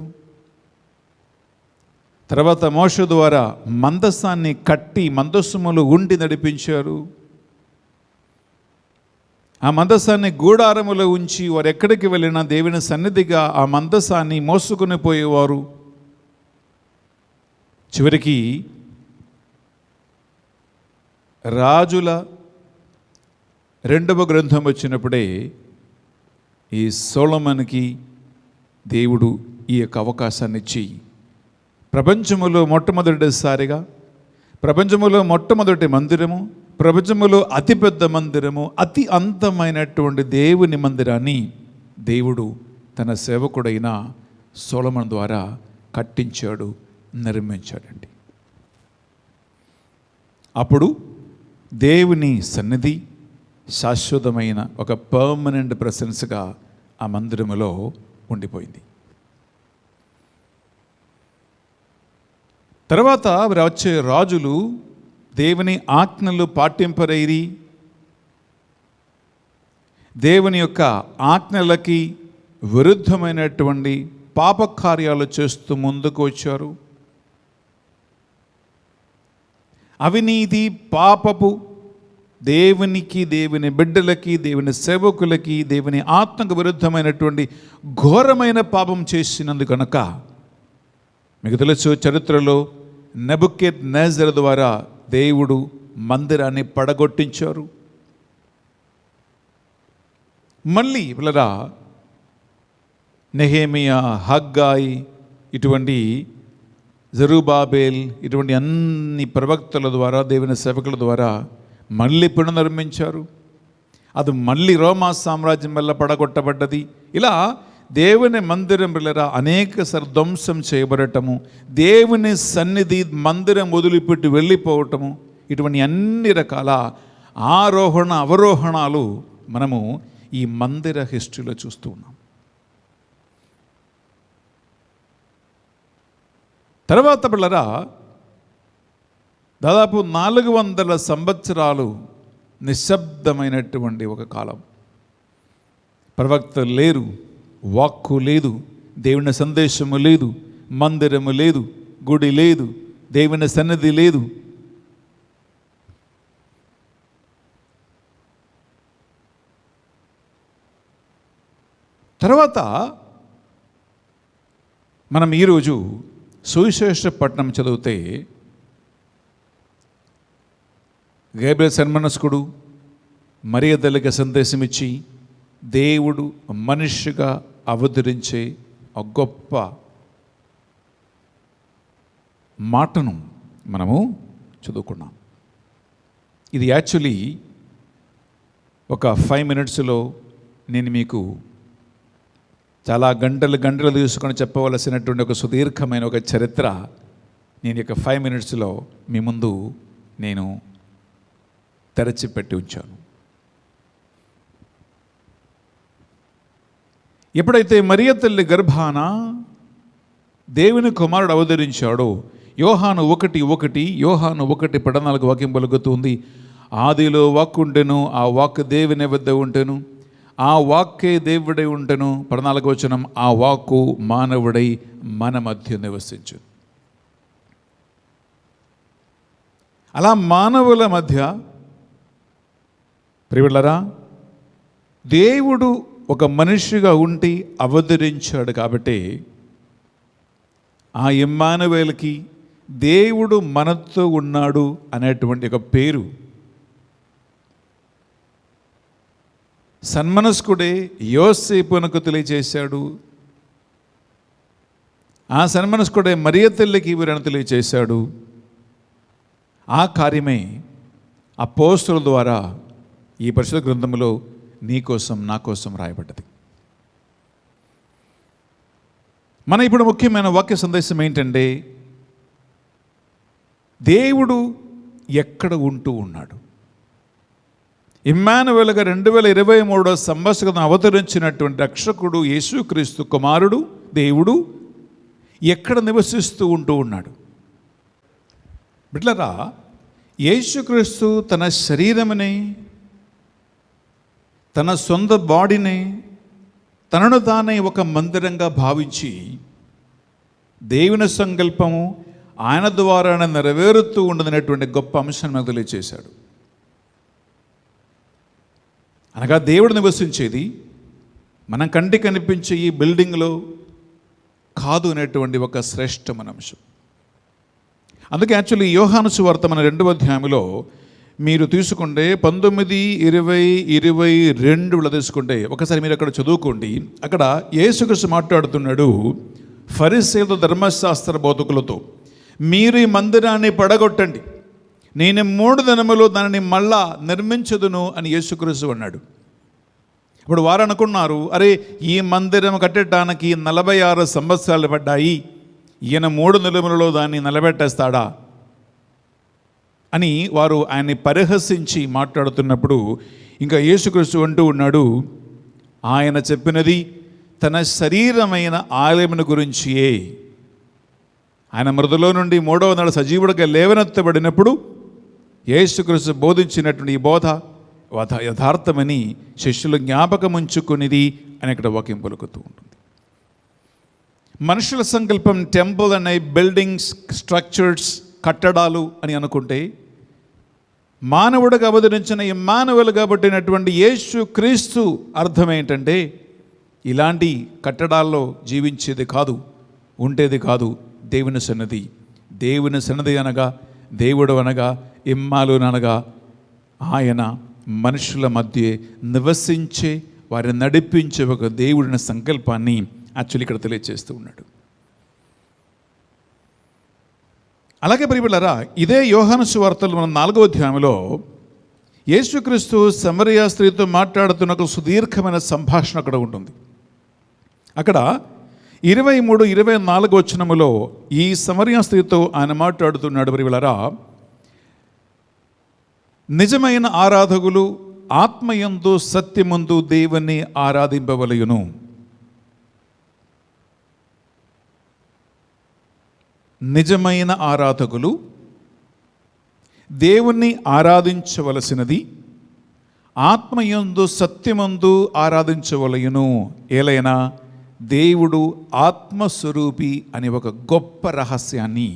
తర్వాత మోషే ద్వారా మందసాన్ని కట్టి మందస్సుములు ఉండి నడిపించారు. ఆ మందసాన్ని గూడారములో ఉంచి వారు ఎక్కడికి వెళ్ళినా దేవుని సన్నిధిగా ఆ మందసాన్ని మోసుకొని పోయేవారు. చివరికి రాజుల 2వ గ్రంథం వచ్చినప్పుడే ఈ సొలొమోనుకి దేవుడు ఈ యొక్క అవకాశాన్ని ఇచ్చి ప్రపంచములో మొట్టమొదటిసారిగా, ప్రపంచములో మొట్టమొదటి మందిరము, ప్రపంచములో అతిపెద్ద మందిరము, అతి అంతమైనటువంటి దేవుని మందిరాన్ని దేవుడు తన సేవకుడైన సొలొమోను ద్వారా కట్టించాడు, నిర్మించాడండి. అప్పుడు దేవుని సన్నిధి శాశ్వతమైన ఒక పర్మనెంట్ ప్రెసెన్స్గా ఆ మందిరములో ఉండిపోయింది. తర్వాత వచ్చే రాజులు దేవుని ఆజ్ఞలు పాటింపరైరి, దేవుని యొక్క ఆజ్ఞలకి విరుద్ధమైనటువంటి పాపకార్యాలు చేస్తూ ముందుకు వచ్చారు. అవినీతి, పాపపు దేవునికి, దేవుని బిడ్డలకి, దేవుని సేవకులకి, దేవుని ఆత్మకు విరుద్ధమైనటువంటి ఘోరమైన పాపం చేసినందుకు కనుక మీకు తెలుసు, చరిత్రలో నెబుకద్నెజర్ ద్వారా దేవుడు మందిరాన్ని పడగొట్టించారు. మళ్ళీ పిల్లరా నెహెమియా, హగ్గాయి, ఇటువంటి జెరుబాబేల్, ఇటువంటి అన్ని ప్రవక్తల ద్వారా, దేవుని సేవకుల ద్వారా మళ్ళీ పునర్నిర్మించారు. అది మళ్ళీ రోమా సామ్రాజ్యం వల్ల పడగొట్టబడ్డది. ఇలా దేవుని మందిరం పిల్లరా అనేకసార్లు ధ్వంసం చేయబడటము, దేవుని సన్నిధి మందిరం వదిలిపెట్టి వెళ్ళిపోవటము, ఇటువంటి అన్ని రకాల ఆరోహణ అవరోహణాలు మనము ఈ మందిర హిస్టరీలో చూస్తూ ఉన్నాం. తర్వాత పిల్లరా దాదాపు 400 సంవత్సరాలు నిశ్శబ్దమైనటువంటి ఒక కాలం. ప్రవక్తలు లేరు, వాక్కు లేదు, దేవుని సందేశము లేదు, మందిరము లేదు, గుడి లేదు, దేవుని సన్నిధి లేదు. తర్వాత మనం ఈరోజు సువిశేష పట్టణం చదివితే గేబ్రియల్ సన్మనస్కుడు మరియ తల్లికి సందేశం ఇచ్చి దేవుడు మనిషిగా అవతరించే ఒక గొప్ప మాటను మనము చదువుకున్నాం. ఇది యాక్చువల్లీ ఒక 5 minutesలో నేను మీకు చాలా గంటలు తీసుకొని చెప్పవలసినటువంటి ఒక సుదీర్ఘమైన ఒక చరిత్ర నేను ఇక 5 minutesలో మీ ముందు నేను తెరచిపెట్టి ఉంచాను. ఎప్పుడైతే మరియ తల్లి గర్భాన దేవుని కుమారుడు అవతరించాడో, యోహాను 1:14 వాక్యం పలుకుతుంది. ఆదిలో వాక్కు ఉండెను, ఆ వాక్కు దేవుని వద్ద ఉండెను, ఆ వాక్కే దేవుడై ఉండెను. 14వ వచనం, ఆ వాక్కు మానవుడై మన మధ్య నివసించు. అలా మానవుల మధ్య ప్రియులారా దేవుడు ఒక మనిషిగా ఉండి అవతరించాడు. కాబట్టి ఆ ఇమ్మానువేలుకి దేవుడు మనతో ఉన్నాడు అనేటువంటి ఒక పేరు సన్మనస్కుడే యోసేపునకు తెలియచేశాడు. ఆ సన్మనస్కుడే మరియ తల్లికి వీరను తెలియచేశాడు. ఆ కార్యమే అపోస్తలుల ద్వారా ఈ పరిశుద్ధ గ్రంథంలో నీ కోసం నా కోసం రాయబడ్డది. మన ఇప్పుడు ముఖ్యమైన వాక్య సందేశం ఏంటంటే, దేవుడు ఎక్కడ ఉంటూ ఉన్నాడు. ఇమ్మానువేలుగా 2023వ సంవత్సరం అవతరించినటువంటి రక్షకుడు యేసుక్రీస్తు కుమారుడు దేవుడు ఎక్కడ నివసిస్తూ ఉంటూ ఉన్నాడు. బిడ్డలారా, యేసుక్రీస్తు తన శరీరముని, తన సొంత బాడీని తనను తానే ఒక మందిరంగా భావించి దేవుని సంకల్పము ఆయన ద్వారానే నెరవేరుతూ ఉండదనేటువంటి గొప్ప అంశాన్ని మనకు తెలియచేశాడు. అనగా దేవుడు నివసించేది మనం కంటికి కనిపించే ఈ బిల్డింగ్లో కాదు అనేటువంటి ఒక శ్రేష్టమైన అంశం. అందుకే యాక్చువల్లీ యోహాను సువార్త మన 2వ అధ్యాయంలో మీరు తీసుకుంటే 19, 20, 22 తీసుకుంటే ఒకసారి మీరు అక్కడ చదువుకోండి. అక్కడ యేసుక్రీస్తు మాట్లాడుతున్నాడు ఫరిసేయుల ధర్మశాస్త్ర బోధకులతో, మీరు ఈ మందిరాన్ని పడగొట్టండి, నేను 3 దినములో దానిని మళ్ళా నిర్మించదును అని యేసుక్రీస్తు అన్నాడు. ఇప్పుడు వారు అనుకున్నారు, అరే ఈ మందిరం కట్టడానికి 46 సంవత్సరాలు పడ్డాయి, ఈయన 3 దినములలో దాన్ని నిలబెట్టేస్తాడా అని వారు ఆయన్ని పరిహసించి మాట్లాడుతున్నప్పుడు ఇంకా యేసుక్రీస్తు అంటూ ఉన్నాడు, ఆయన చెప్పినది తన శరీరమైన ఆలయమును గురించియే. ఆయన మృతులో నుండి 3వ నాడు సజీవుడిగా లేవనెత్తబడినప్పుడు యేసుక్రీస్తు బోధించినటువంటి ఈ బోధ యథార్థమని శిష్యులు జ్ఞాపకం ఉంచుకునేది అని ఇక్కడ వాక్యం పలుకుతూ ఉంటుంది. మనుషుల సంకల్పం టెంపుల్ అనే బిల్డింగ్స్, స్ట్రక్చర్స్, కట్టడాలు అని అనుకుంటే, మానవుడిగా అవతరించిన ఇమ్మానువేలుగా పుట్టినటువంటి యేసుక్రీస్తు అర్థం ఏంటంటే ఇలాంటి కట్టడాల్లో జీవించేది కాదు, ఉండేది కాదు. దేవుని సన్నిధి, దేవుని సన్నిధి అనగా దేవుడు అనగా ఇమ్మానుయేలు అనగా ఆయన మనుషుల మధ్య నివసించే, వారిని నడిపించే ఒక దేవుడిని సంకల్పాన్ని యాక్చువల్లీ ఇక్కడ తెలియజేస్తూ ఉన్నాడు. అలాగే ప్రియబిడ్డలారా, ఇదే యోహాను సువార్తలో మనం 4వ అధ్యాయంలో యేసుక్రీస్తు సమరయ స్త్రీతో మాట్లాడుతున్న ఒక సుదీర్ఘమైన సంభాషణ అక్కడ ఉంటుంది. అక్కడ 23, 24 వచనములో ఈ సమరయ స్త్రీతో ఆయన మాట్లాడుతున్నాడు. ప్రియబిడ్డలారా, నిజమైన ఆరాధకులు ఆత్మయందు సత్యమందు దేవుని ఆరాధింపవలయును. నిజమైన ఆరాధకులు దేవుణ్ణి ఆరాధించవలసినది ఆత్మయందు సత్యమందు ఆరాధించవలయును. ఏలైనా దేవుడు ఆత్మస్వరూపి అనే ఒక గొప్ప రహస్యాన్ని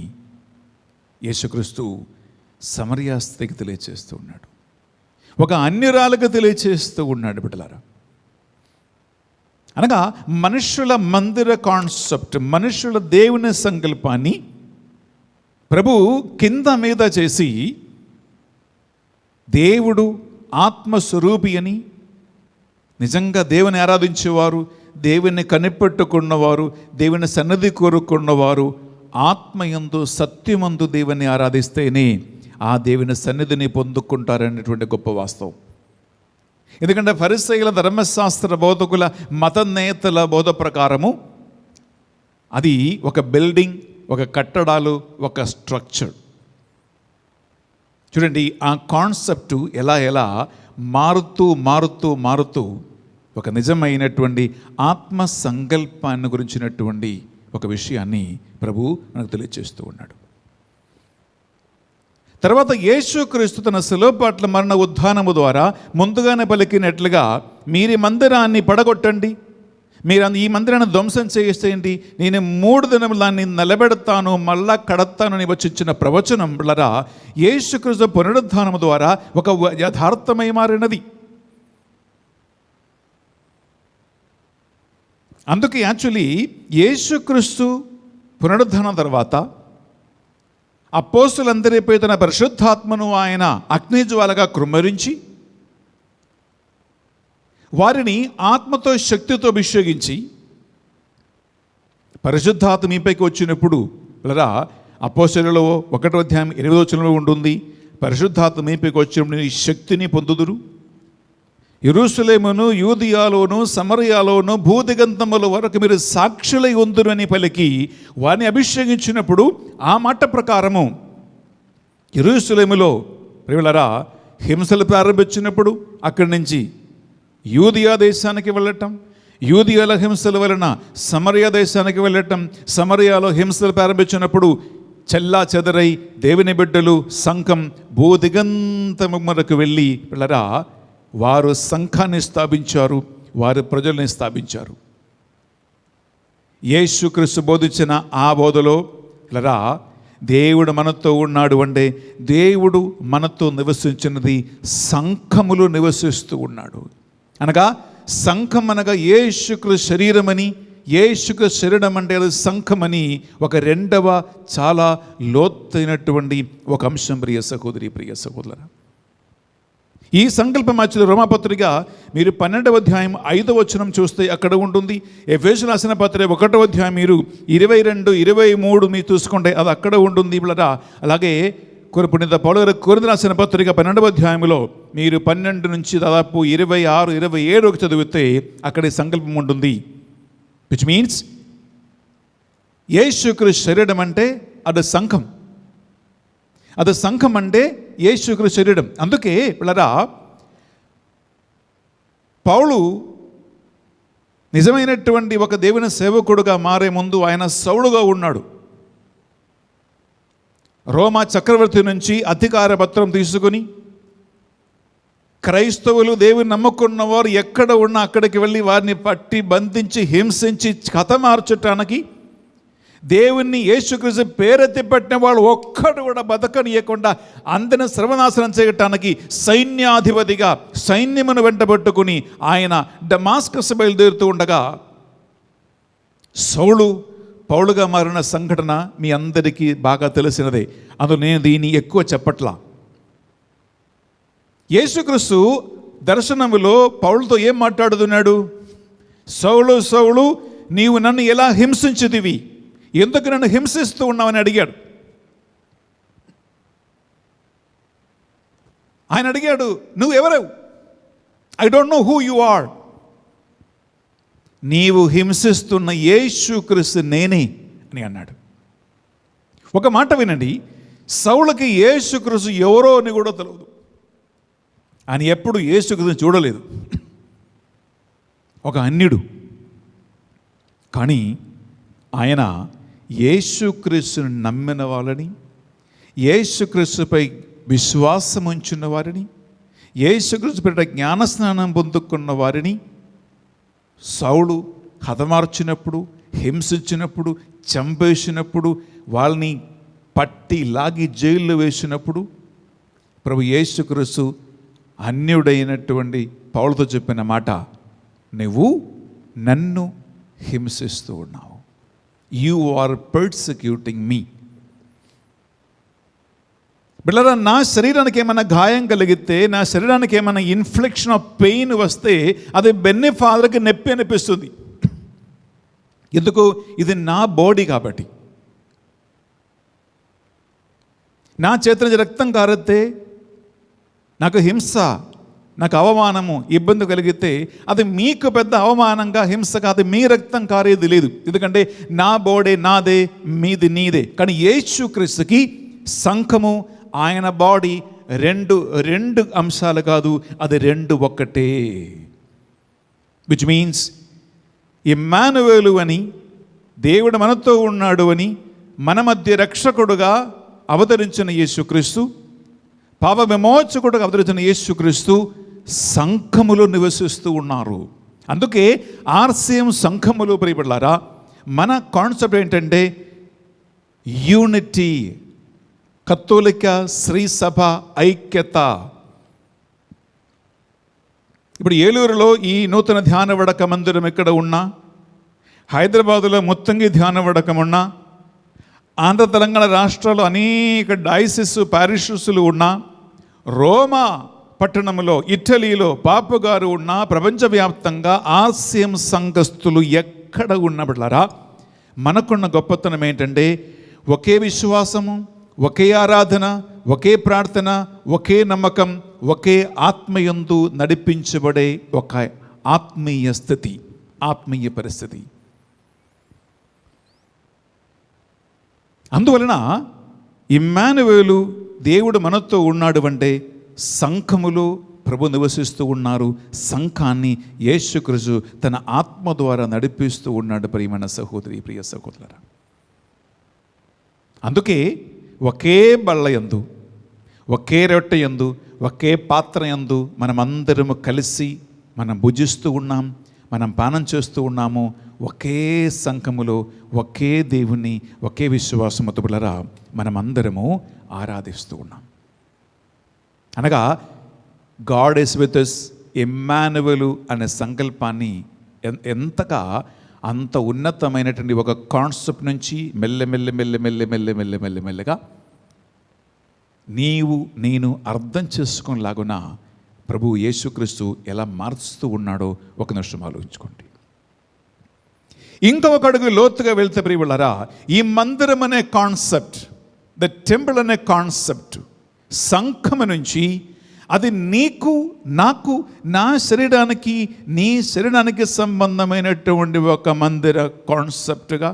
యేసుక్రీస్తు సమరయ స్త్రీకి తెలియచేస్తూ ఉన్నాడు, ఒక అన్యురాలకు తెలియచేస్తూ ఉన్నాడు. బిడ్డలారా, అనగా మనుషుల మందిర కాన్సెప్ట్, మనుషుల దేవుని సంకల్పాన్ని ప్రభు కింద మీద చేసి దేవుడు ఆత్మస్వరూపి అని, నిజంగా దేవుని ఆరాధించేవారు, దేవుని కనిపెట్టుకున్నవారు, దేవుని సన్నిధి కోరుకున్నవారు ఆత్మయందు సత్యమందు దేవుని ఆరాధిస్తేనే ఆ దేవుని సన్నిధిని పొందుకుంటారనేటువంటి గొప్ప వాస్తవం. ఎందుకంటే ఫరిసయ్యుల, ధర్మశాస్త్ర బోధకుల, మత నేతల బోధ ప్రకారము అది ఒక బిల్డింగ్, ఒక కట్టడాలు, ఒక స్ట్రక్చర్. చూడండి, ఆ కాన్సెప్టు ఎలా మారుతూ మారుతూ మారుతూ ఒక నిజమైనటువంటి ఆత్మ సంకల్పాన్ని గురించినటువంటి ఒక విషయాన్ని ప్రభు మనకు తెలియజేస్తూ ఉన్నాడు. తర్వాత యేసుక్రీస్తు తన శిలువపట్ల మరణ ఉత్థానము ద్వారా ముందుగానే పలికినట్లుగా మీరు ఈ మందిరాన్ని పడగొట్టండి, మీరు ఈ మందిరాన్ని ధ్వంసం చేసేయండి, నేను 3 దినములు దాన్ని నిలబెడతాను, మళ్ళా కడతానని వచ్చిన ప్రవచనం వలన యేసుక్రీస్తు పునరుద్ధానము ద్వారా ఒక యథార్థమై మారినది. అందుకే యాక్చువల్లీ యేసుక్రీస్తు పునరుద్ధానం తర్వాత అపోస్తులందరిపై తన పరిశుద్ధాత్మను ఆయన అగ్నిజ్వాలగా కృమ్మరించి వారిని ఆత్మతో, శక్తితో అభిషేకించి, పరిశుద్ధాత్మ మీపైకి వచ్చినప్పుడు అపోస్తలులలో 1వ అధ్యాయం 8వ వచనంలో ఉంటుంది, పరిశుద్ధాత్మ మీపైకి వచ్చినప్పుడు ఈ శక్తిని పొందుదురు, యెరూషలేమును, యూదియాలోను, సమరయాలోను, భూదిగంతముల వరకు మీరు సాక్షులై ఉందురు అని పలికి వారిని అభిషేకించినప్పుడు ఆ మాట ప్రకారము యెరూషలేములో ప్రియులారా హింసలు ప్రారంభించినప్పుడు అక్కడి నుంచి యూదియా దేశానికి వెళ్ళటం, యూదియాల హింసల వలన సమరయ దేశానికి వెళ్ళటం, సమరయాలో హింసలు ప్రారంభించినప్పుడు చెల్లా చెదరై దేవుని బిడ్డలు సంఘం భూదిగంతము వరకు వెళ్ళి పిల్లరా వారు సంఘాన్ని స్థాపించారు, వారి ప్రజల్ని స్థాపించారు. యేసుక్రీస్తు బోధించిన ఆ బోధలో పిల్లరా దేవుడు మనతో ఉన్నాడు అంటే దేవుడు మనతో నివసించినది సంఘములు నివసిస్తూ ఉన్నాడు. అనగా సంఘం అనగా యేసుక్రీస్తు శరీరమని, యేసుక్రీస్తు శరీరం అంటే అది సంఘమని ఒక రెండవ చాలా లోతైనటువంటి ఒక అంశం ప్రియ సహోదరి, ప్రియ సహోదరులారా. ఈ సంకల్పం యాక్చువల్లీ రోమాపత్రిక మీరు 12వ అధ్యాయం 5వ వచనం చూస్తే అక్కడ ఉంటుంది. ఎఫెసీయులకు రాసిన పత్రిక 1వ అధ్యాయం మీరు 22, 23 మీరు చూసుకుంటే అది అక్కడ ఉంటుంది. అలాగే పునీత పౌలు గారు కొరింథీయులకు రాసిన పత్రిక 12వ అధ్యాయంలో మీరు 12 నుంచి దాదాపు 26, 27 చదివితే అక్కడ ఈ సంకల్పం ఉంటుంది. విచ్ మీన్స్ యేసుక్రీస్తు శరీరం అంటే అది సంఘం, అది సంఘం అంటే యేసుక్రీస్తు శరీరం. అందుకే పిల్లరా పౌలు నిజమైనటువంటి ఒక దేవుని సేవకుడుగా మారే ముందు ఆయన సౌలుగా ఉన్నాడు. రోమా చక్రవర్తి నుంచి అధికార పత్రం తీసుకుని క్రైస్తవులు దేవుని నమ్ముకున్నవారు ఎక్కడ ఉన్నా అక్కడికి వెళ్ళి వారిని పట్టి బంధించి హింసించి హతమార్చటానికి, దేవుణ్ణి యేసుక్రీస్తు పేరెత్తి పెట్టిన వాళ్ళు ఒక్కడు కూడా బతకనీయకుండా అందరిని సర్వనాశనం చేయటానికి సైన్యాధిపతిగా సైన్యమును వెంటబెట్టుకుని ఆయన డమాస్కస్ బయలుదేరుతూ ఉండగా సౌలు పౌలుగా మారిన సంఘటన మీ అందరికీ బాగా తెలిసినదే. అందులో నేను దీన్ని ఎక్కువ చెప్పట్లా. యేసుక్రీస్తు దర్శనములో పౌలుతో ఏం మాట్లాడుతున్నాడు? సౌలు సౌలు నీవు నన్ను ఎలా హింసించుతివి, ఎందుకు నన్ను హింసిస్తూ ఉన్నావని అడిగాడు. ఆయన అడిగాడు, నువ్వు ఎవరు? I don't know who you are. నీవు హింసిస్తున్న యేసుక్రీస్తు నేనే అని అన్నాడు. ఒక మాట వినండి, సౌలుకి యేసుక్రీస్తు ఎవరో అని కూడా తెలియదు. ఆయన ఎప్పుడు యేసుక్రీస్తుని చూడలేదు, ఒక అన్యుడు. కానీ ఆయన యేసుక్రీస్తుని నమ్మిన వాళ్ళని, యేసుక్రీస్తుపై విశ్వాసం ఉంచున్న వారిని, యేసుక్రీస్తుపై జ్ఞానస్నానం పొందుకున్న వారిని సౌలు హతమార్చినప్పుడు, హింసించినప్పుడు, చంపేసినప్పుడు, వాళ్ళని పట్టి లాగి జైల్లో వేసినప్పుడు ప్రభు యేసుక్రీస్తు అన్యుడైనటువంటి పౌలుతో చెప్పిన మాట, నువ్వు నన్ను హింసిస్తూ ఉన్నావు. యు ఆర్ పర్సిక్యూటింగ్ మీ. బిడ్డలారా, నా శరీరానికి ఏమైనా గాయం కలిగితే, నా శరీరానికి ఏమైనా ఇన్ఫ్లిక్షన్ ఆఫ్ పెయిన్ వస్తే అది బెన్నీ ఫాదర్కి నొప్పి అనిపిస్తుంది. ఎందుకు? ఇది నా బాడీ కాబట్టి. నా చేతి నుంచి రక్తం కారితే నాకు హింస, నాకు అవమానము, ఇబ్బంది కలిగితే అది మీకు పెద్ద అవమానంగా, హింసగా అది మీ రక్తం కారేది లేదు. ఎందుకంటే నా బాడీ నాదే, మీది నీదే. కానీ యేసుక్రీస్తుకి సంఘము, ఆయన బాడీ రెండు అంశాలు కాదు, అది రెండు ఒక్కటే. విచ్ మీన్స్ ఇమ్మానువేలు అని, దేవుడు మనతో ఉన్నాడు అని, మన మధ్య రక్షకుడుగా అవతరించిన యేసుక్రీస్తు, పాప విమోచకుడుగా అవతరించిన యేసుక్రీస్తు సంఘములో నివసిస్తూ ఉన్నారు. అందుకే ఆర్సీఎం సంఘములో ప్రియబడ్డారా, మన కాన్సెప్ట్ ఏంటంటే యూనిటీ, కత్తోలిక శ్రీ సభ ఐక్యత. ఇప్పుడు ఏలూరులో ఈ నూతన ధ్యాన వడక మందిరం ఎక్కడ ఉన్నా, హైదరాబాదులో ముత్తంగి ధ్యాన వడకం ఉన్నా, ఆంధ్ర తెలంగాణ రాష్ట్రాల్లో అనేక డైసిస్ పారిషస్లు ఉన్నా, రోమా పట్టణంలో, ఇటలీలో పాపు గారు ఉన్న, ప్రపంచవ్యాప్తంగా ఆర్సీఎం సంఘస్థులు ఎక్కడ ఉన్నబడ్డారా, మనకున్న గొప్పతనం ఏంటంటే ఒకే విశ్వాసము, ఒకే ఆరాధన, ఒకే ప్రార్థన, ఒకే నమ్మకం, ఒకే ఆత్మయందు నడిపించబడే ఒక ఆత్మీయ స్థితి, ఆత్మీయ పరిస్థితి. అందువలన ఇమ్మానువేలు, దేవుడు మనతో ఉన్నాడు అంటే సంఘములో ప్రభు నివసిస్తూ ఉన్నారు. సంఘాన్ని యేసుక్రీస్తు తన ఆత్మ ద్వారా నడిపిస్తూ ఉన్నాడు. ప్రియమైన సహోదరి, ప్రియ సహోదరులారా, అందుకే ఒకే బల్ల యందు, ఒకే రొట్టె యందు, ఒకే పాత్ర యందు మనమందరము కలిసి మనం భుజిస్తూ ఉన్నాం, మనం పానం చేస్తూ ఉన్నాము. ఒకే సంఘములో ఒకే దేవుని, ఒకే విశ్వాసముతో బిడ్డలారా మనమందరము ఆరాధిస్తూ ఉన్నాం. అనగా గాడ్ ఇస్ విత్ us, ఇమ్మానువేలు అనే సంకల్పాన్ని ఎంతగా, అంత ఉన్నతమైనటువంటి ఒక కాన్సెప్ట్ నుంచి మెల్లగా నీవు నేను అర్థం చేసుకునేలాగున ప్రభు యేసుక్రీస్తు ఎలా మార్చుతూ ఉన్నాడో ఒక నిమిషం ఆలోచించుకోండి. ఇంకొక అడుగు లోతుగా వెళ్తే ప్రియవులారా, ఈ మందిరం అనే కాన్సెప్ట్, ద టెంపుల్ అనే కాన్సెప్ట్ సంఘము నుంచి అది నీకు, నాకు, నా శరీరానికి, నీ శరీరానికి సంబంధమైనటువంటి ఒక మందిర కాన్సెప్ట్గా,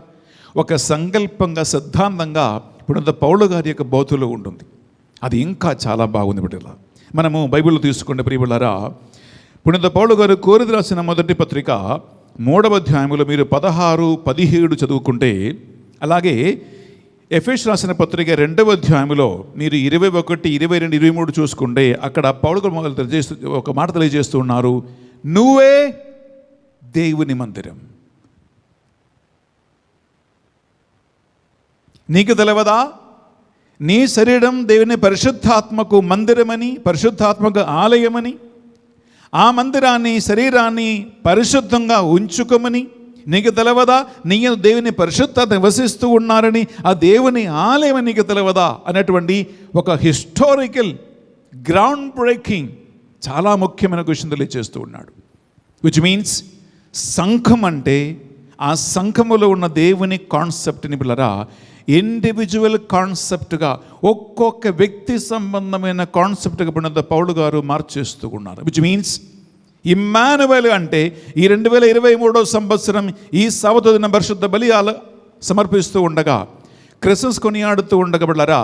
ఒక సంకల్పంగా, సిద్ధాంతంగా పునీత పౌలు గారి యొక్క బోధలో ఉంటుంది. అది ఇంకా చాలా బాగుంది బిడ్డలా. మనము బైబిల్ తీసుకుంటే ప్రియవులారా, పునీత పౌలు గారు కోరింథీ రాసిన మొదటి పత్రిక 3వ అధ్యాయంలో మీరు 16, 17 చదువుకుంటే, అలాగే ఎఫెసీయులకు రాసిన పత్రిక 2వ అధ్యాయంలో మీరు 21, 22, 23 చూసుకుంటే అక్కడ పౌలు గారు ఒక మాట తెలియజేస్తూ ఉన్నారు, నువ్వే దేవుని మందిరం. నీకు తెలవదా? నీ శరీరం దేవుని పరిశుద్ధాత్మకు మందిరమని, పరిశుద్ధాత్మకు ఆలయమని, ఆ మందిరాన్ని, శరీరాన్ని పరిశుద్ధంగా ఉంచుకోమని నీకు తెలవదా? నీ దేవుని పరిశుద్ధత నివసిస్తూ ఉన్నారని, ఆ దేవుని ఆలయం నీకు తెలవదా అనేటువంటి ఒక హిస్టారికల్, గ్రౌండ్ బ్రేకింగ్, చాలా ముఖ్యమైన క్వశ్చన్ తెలియజేస్తూ ఉన్నాడు. విచ్ మీన్స్ సంఘం అంటే ఆ సంఘములో ఉన్న దేవుని కాన్సెప్ట్ని పిల్లరా ఇండివిజువల్ కాన్సెప్ట్గా, ఒక్కొక్క వ్యక్తి సంబంధమైన కాన్సెప్ట్గా పునీత పౌలు గారు మార్చేస్తూ ఉన్నారు. విచ్ మీన్స్ ఇమ్మానువేలు అంటే ఈ 2023వ సంవత్సరం ఈ సవత దిన పరిశుద్ధ బలియాలు సమర్పిస్తూ ఉండగా, క్రిస్మస్ కొనియాడుతూ ఉండగా బిడ్డలారా,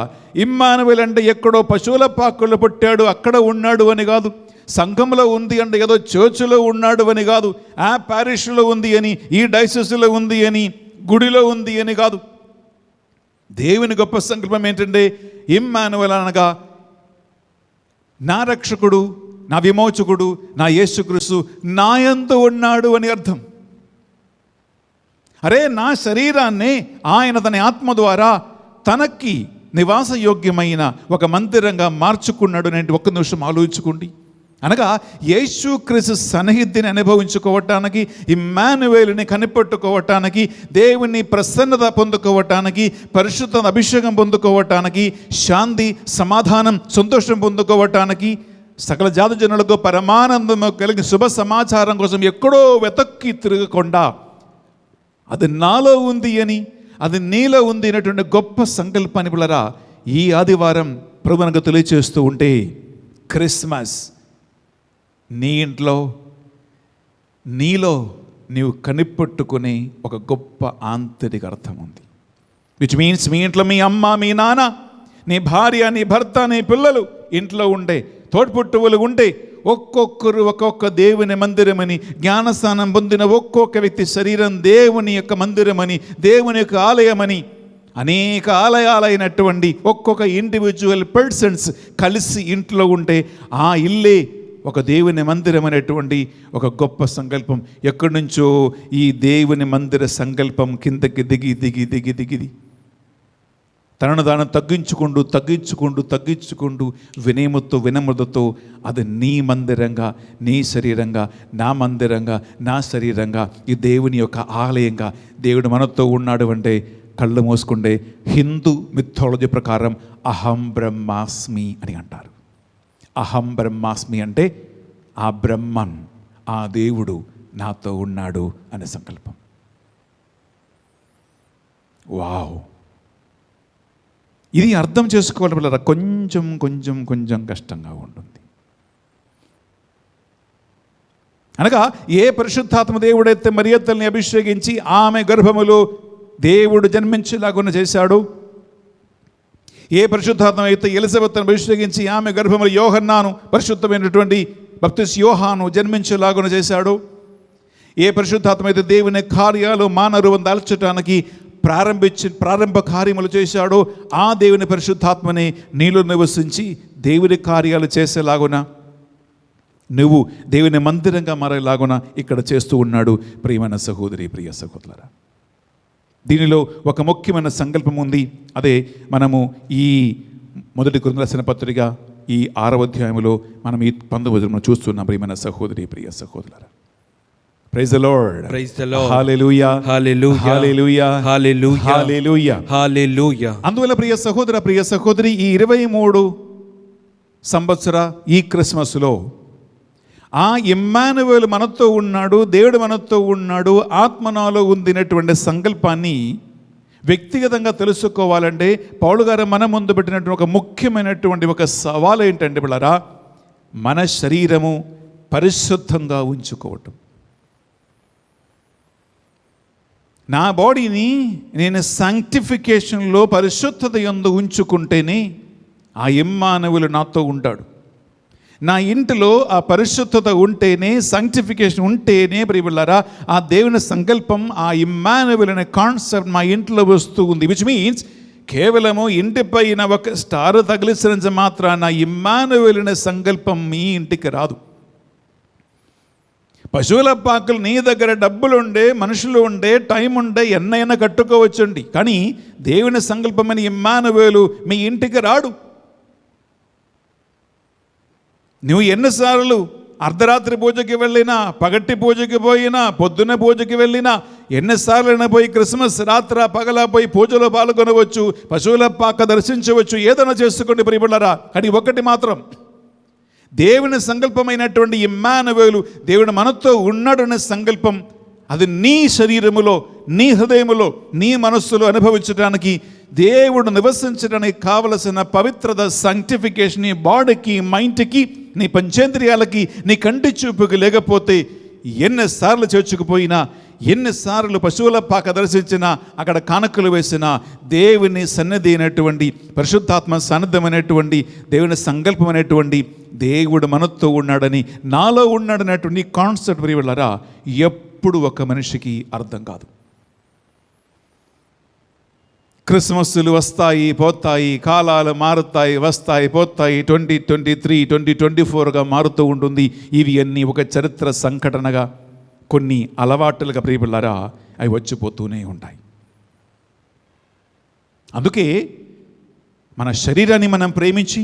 ఇమ్మానువేలు అంటే ఎక్కడో పశువుల పాకుల్లో పుట్టాడు, అక్కడ ఉన్నాడు అని కాదు. సంఘంలో ఉంది అంటే ఏదో చర్చిలో ఉన్నాడు అని కాదు. ఆ ప్యారిష్లో ఉంది అని, ఈ డైసిస్లో ఉంది అని, గుడిలో ఉంది అని కాదు. దేవుని గొప్ప సంకల్పం ఏంటంటే ఇమ్మానువేలు అనగా నా రక్షకుడు, నా విమోచకుడు, నా యేసుక్రీస్తు నాయందు ఉన్నాడు అని అర్థం. అరే, నా శరీరాన్ని ఆయన తన ఆత్మ ద్వారా తనకి నివాసయోగ్యమైన ఒక మందిరంగా మార్చుకున్నాడు. నేను ఒక్క నిమిషం ఆలోచించుకోండి. అనగా యేసుక్రీస్తు సన్నిధిని అనుభవించుకోవటానికి, ఇమ్మానువేలుని కనిపెట్టుకోవటానికి, దేవుని ప్రసన్నత పొందుకోవటానికి, పరిశుద్ధ అభిషేకం పొందుకోవటానికి, శాంతి సమాధానం సంతోషం పొందుకోవటానికి, సకల జాతి జనులకు పరమానందము కలిగి శుభ సమాచారం కోసం ఎక్కడో వెతక్కి తిరగకుండా అది నాలో ఉంది అని, అది నీలో ఉంది అనేటువంటి గొప్ప సంకల్పాన్ని పిల్లరా ఈ ఆదివారం ప్రభు మనకు తెలియచేస్తూ ఉంటే, క్రిస్మస్ నీ ఇంట్లో నీలో నీవు కనిపెట్టుకునే ఒక గొప్ప ఆంతరిక అర్థం ఉంది. విచ్ మీన్స్ మీ ఇంట్లో మీ అమ్మ, మీ నాన్న, నీ భార్య, నీ భర్త, నీ పిల్లలు ఇంట్లో ఉండే తోడ్పుట్టువులు ఉంటే ఒక్కొక్కరు ఒక్కొక్క దేవుని మందిరమని, జ్ఞానస్నానం పొందిన ఒక్కొక్క వ్యక్తి శరీరం దేవుని యొక్క మందిరమని, దేవుని యొక్క ఆలయమని, అనేక ఆలయాలైనటువంటి ఒక్కొక్క ఇండివిజువల్ పర్సన్స్ కలిసి ఇంట్లో ఉంటే ఆ ఇల్లే ఒక దేవుని మందిరం అనేటువంటి ఒక గొప్ప సంకల్పం. ఎక్కడి నుంచో ఈ దేవుని మందిర సంకల్పం కిందకి దిగి తనను తాను తగ్గించుకుంటూ వినమ్రతతో అది నీ మందిరంగా, నీ శరీరంగా, నా మందిరంగా, నా శరీరంగా, ఈ దేవుని యొక్క ఆలయంగా దేవుడు మనతో ఉన్నాడు అంటే కళ్ళు మూసుకుంటే హిందూ మిథాలజీ ప్రకారం అహం బ్రహ్మాస్మి అని అంటారు. అహం బ్రహ్మాస్మి అంటే ఆ బ్రహ్మన్, ఆ దేవుడు నాతో ఉన్నాడు అనే సంకల్పం. వావ్! ఇది అర్థం చేసుకోవడం వల్ల కొంచెం కష్టంగా ఉంటుంది. అనగా ఏ పరిశుద్ధాత్మ దేవుడైతే మరియత్తల్ని అభిషేకించి ఆమె గర్భములో దేవుడు జన్మించేలాగున చేశాడు, ఏ పరిశుద్ధాత్మ అయితే ఎలిజబెత్ను అభిషేకించి ఆమె గర్భములో యోహన్నాను, పరిశుద్ధమైనటువంటి బప్తిస్మా యోహాను జన్మించేలాగున చేశాడు, ఏ పరిశుద్ధాత్మ అయితే దేవుని కార్యాలు మానరువం దాల్చడానికి ప్రారంభ కార్యములు చేశాడో ఆ దేవుని పరిశుద్ధాత్మని నీలో నివసించి దేవుని కార్యాలు చేసేలాగున, నువ్వు దేవుని మందిరంగా మారేలాగున ఇక్కడ చేస్తూ ఉన్నాడు. ప్రియమైన సహోదరి, ప్రియ సహోదరులారా, దీనిలో ఒక ముఖ్యమైన సంకల్పం ఉంది. అదే మనము ఈ మొదటి కొరింథీయులకు రాసిన పత్రిక ఈ 6వ అధ్యాయంలో మనం ఈ 19 చూస్తున్నాం. ప్రియమైన సహోదరి, ప్రియ సహోదరులారా, praise the lord, praise the lord, hallelujah, hallelujah, hallelujah, hallelujah, hallelujah, hallelujah. అందువల్ల ప్రియ సహోదర, ప్రియ సహోదరి, ఈ 23 సంవత్సర ఈ క్రిస్మస్లో ఆ ఇమ్మానువేలు మనతో ఉన్నాడు, దేవుడు మనతో ఉన్నాడు, ఆత్మ నాలో ఉందినటువంటి సంకల్పాన్ని వ్యక్తిగతంగా తెలుసుకోవాలంటే పౌలు గారు మన ముందు పెట్టినటువంటి ఒక ముఖ్యమైనటువంటి ఒక సవాలు ఏంటంటే పిల్లరా, మన శరీరము పరిశుద్ధంగా ఉంచుకోవటం. నా బాడీని నేను సాంక్టిఫికేషన్లో పరిశుద్ధత యందు ఉంచుకుంటేనే ఆ ఇమ్మానువేలు నాతో ఉంటాడు. నా ఇంటిలో ఆ పరిశుద్ధత ఉంటేనే, సాంక్టిఫికేషన్ ఉంటేనే ప్రియబిళ్ళారా ఆ దేవుని సంకల్పం, ఆ ఇమ్మానువేల్ అనే కాన్సెప్ట్ మా ఇంట్లో వస్తూ ఉంది. విచ్ మీన్స్ కేవలము ఇంటిపైన ఒక స్టార్ తగిలించడం మాత్రాన ఇమ్మానువేల్ అనే సంకల్పం మీ ఇంటికి రాదు. పశువుల పాకలు నీ దగ్గర డబ్బులు ఉండే, మనుషులు ఉండే, టైం ఉండే, ఎన్నైనా కట్టుకోవచ్చండి. కానీ దేవుని సంకల్పమైన ఇమ్మానువేలు మీ ఇంటికి రాడు. నువ్వు ఎన్నిసార్లు అర్ధరాత్రి పూజకి వెళ్ళినా, పగటి పూజకి పోయినా, పొద్దున్న పూజకి వెళ్ళినా, ఎన్నిసార్లు అయినా పోయి క్రిస్మస్ రాత్ర పగల పోయి పూజలో పాల్గొనవచ్చు, పశువుల పాక దర్శించవచ్చు, ఏదైనా చేసుకోండి ప్రియబిళ్ళారా. కానీ ఒకటి మాత్రం, దేవుని సంకల్పమైనటువంటి ఇమ్మానువేలు, దేవుడు మనతో ఉన్నాడనే సంకల్పం, అది నీ శరీరములో, నీ హృదయములో, నీ మనస్సులో అనుభవించడానికి, దేవుడు నివసించడానికి కావలసిన పవిత్రత, సాంక్టిఫికేషన్ నీ బాడీకి, మైండ్కి, నీ పంచేంద్రియాలకి, నీ కంటి చూపుకి లేకపోతే ఎన్నిసార్లు చేర్చుకుపోయినా, ఎన్నిసార్లు పశువుల పాక దర్శించినా, అక్కడ కానుకలు వేసినా, దేవుని సన్నిధి అయినటువంటి పరిశుద్ధాత్మ సాన్నిధ్యమైనటువంటి దేవుని సంకల్పమైనటువంటి దేవుడు మనతో ఉన్నాడని, నాలో ఉన్నాడనేటువంటి కాన్సెప్ట్ ప్రియబిళ్ళారా ఎప్పుడు ఒక మనిషికి అర్థం కాదు. క్రిస్మస్లు వస్తాయి పోతాయి, కాలాలు మారుతాయి వస్తాయి పోతాయి, 2023 2024గా మారుతూ ఉంటుంది. ఇవి అన్నీ ఒక చరిత్ర సంఘటనగా, కొన్ని అలవాటులుగా ప్రియబిళ్ళారా అవి వచ్చిపోతూనే ఉంటాయి. అందుకే మన శరీరాన్ని మనం ప్రేమించి,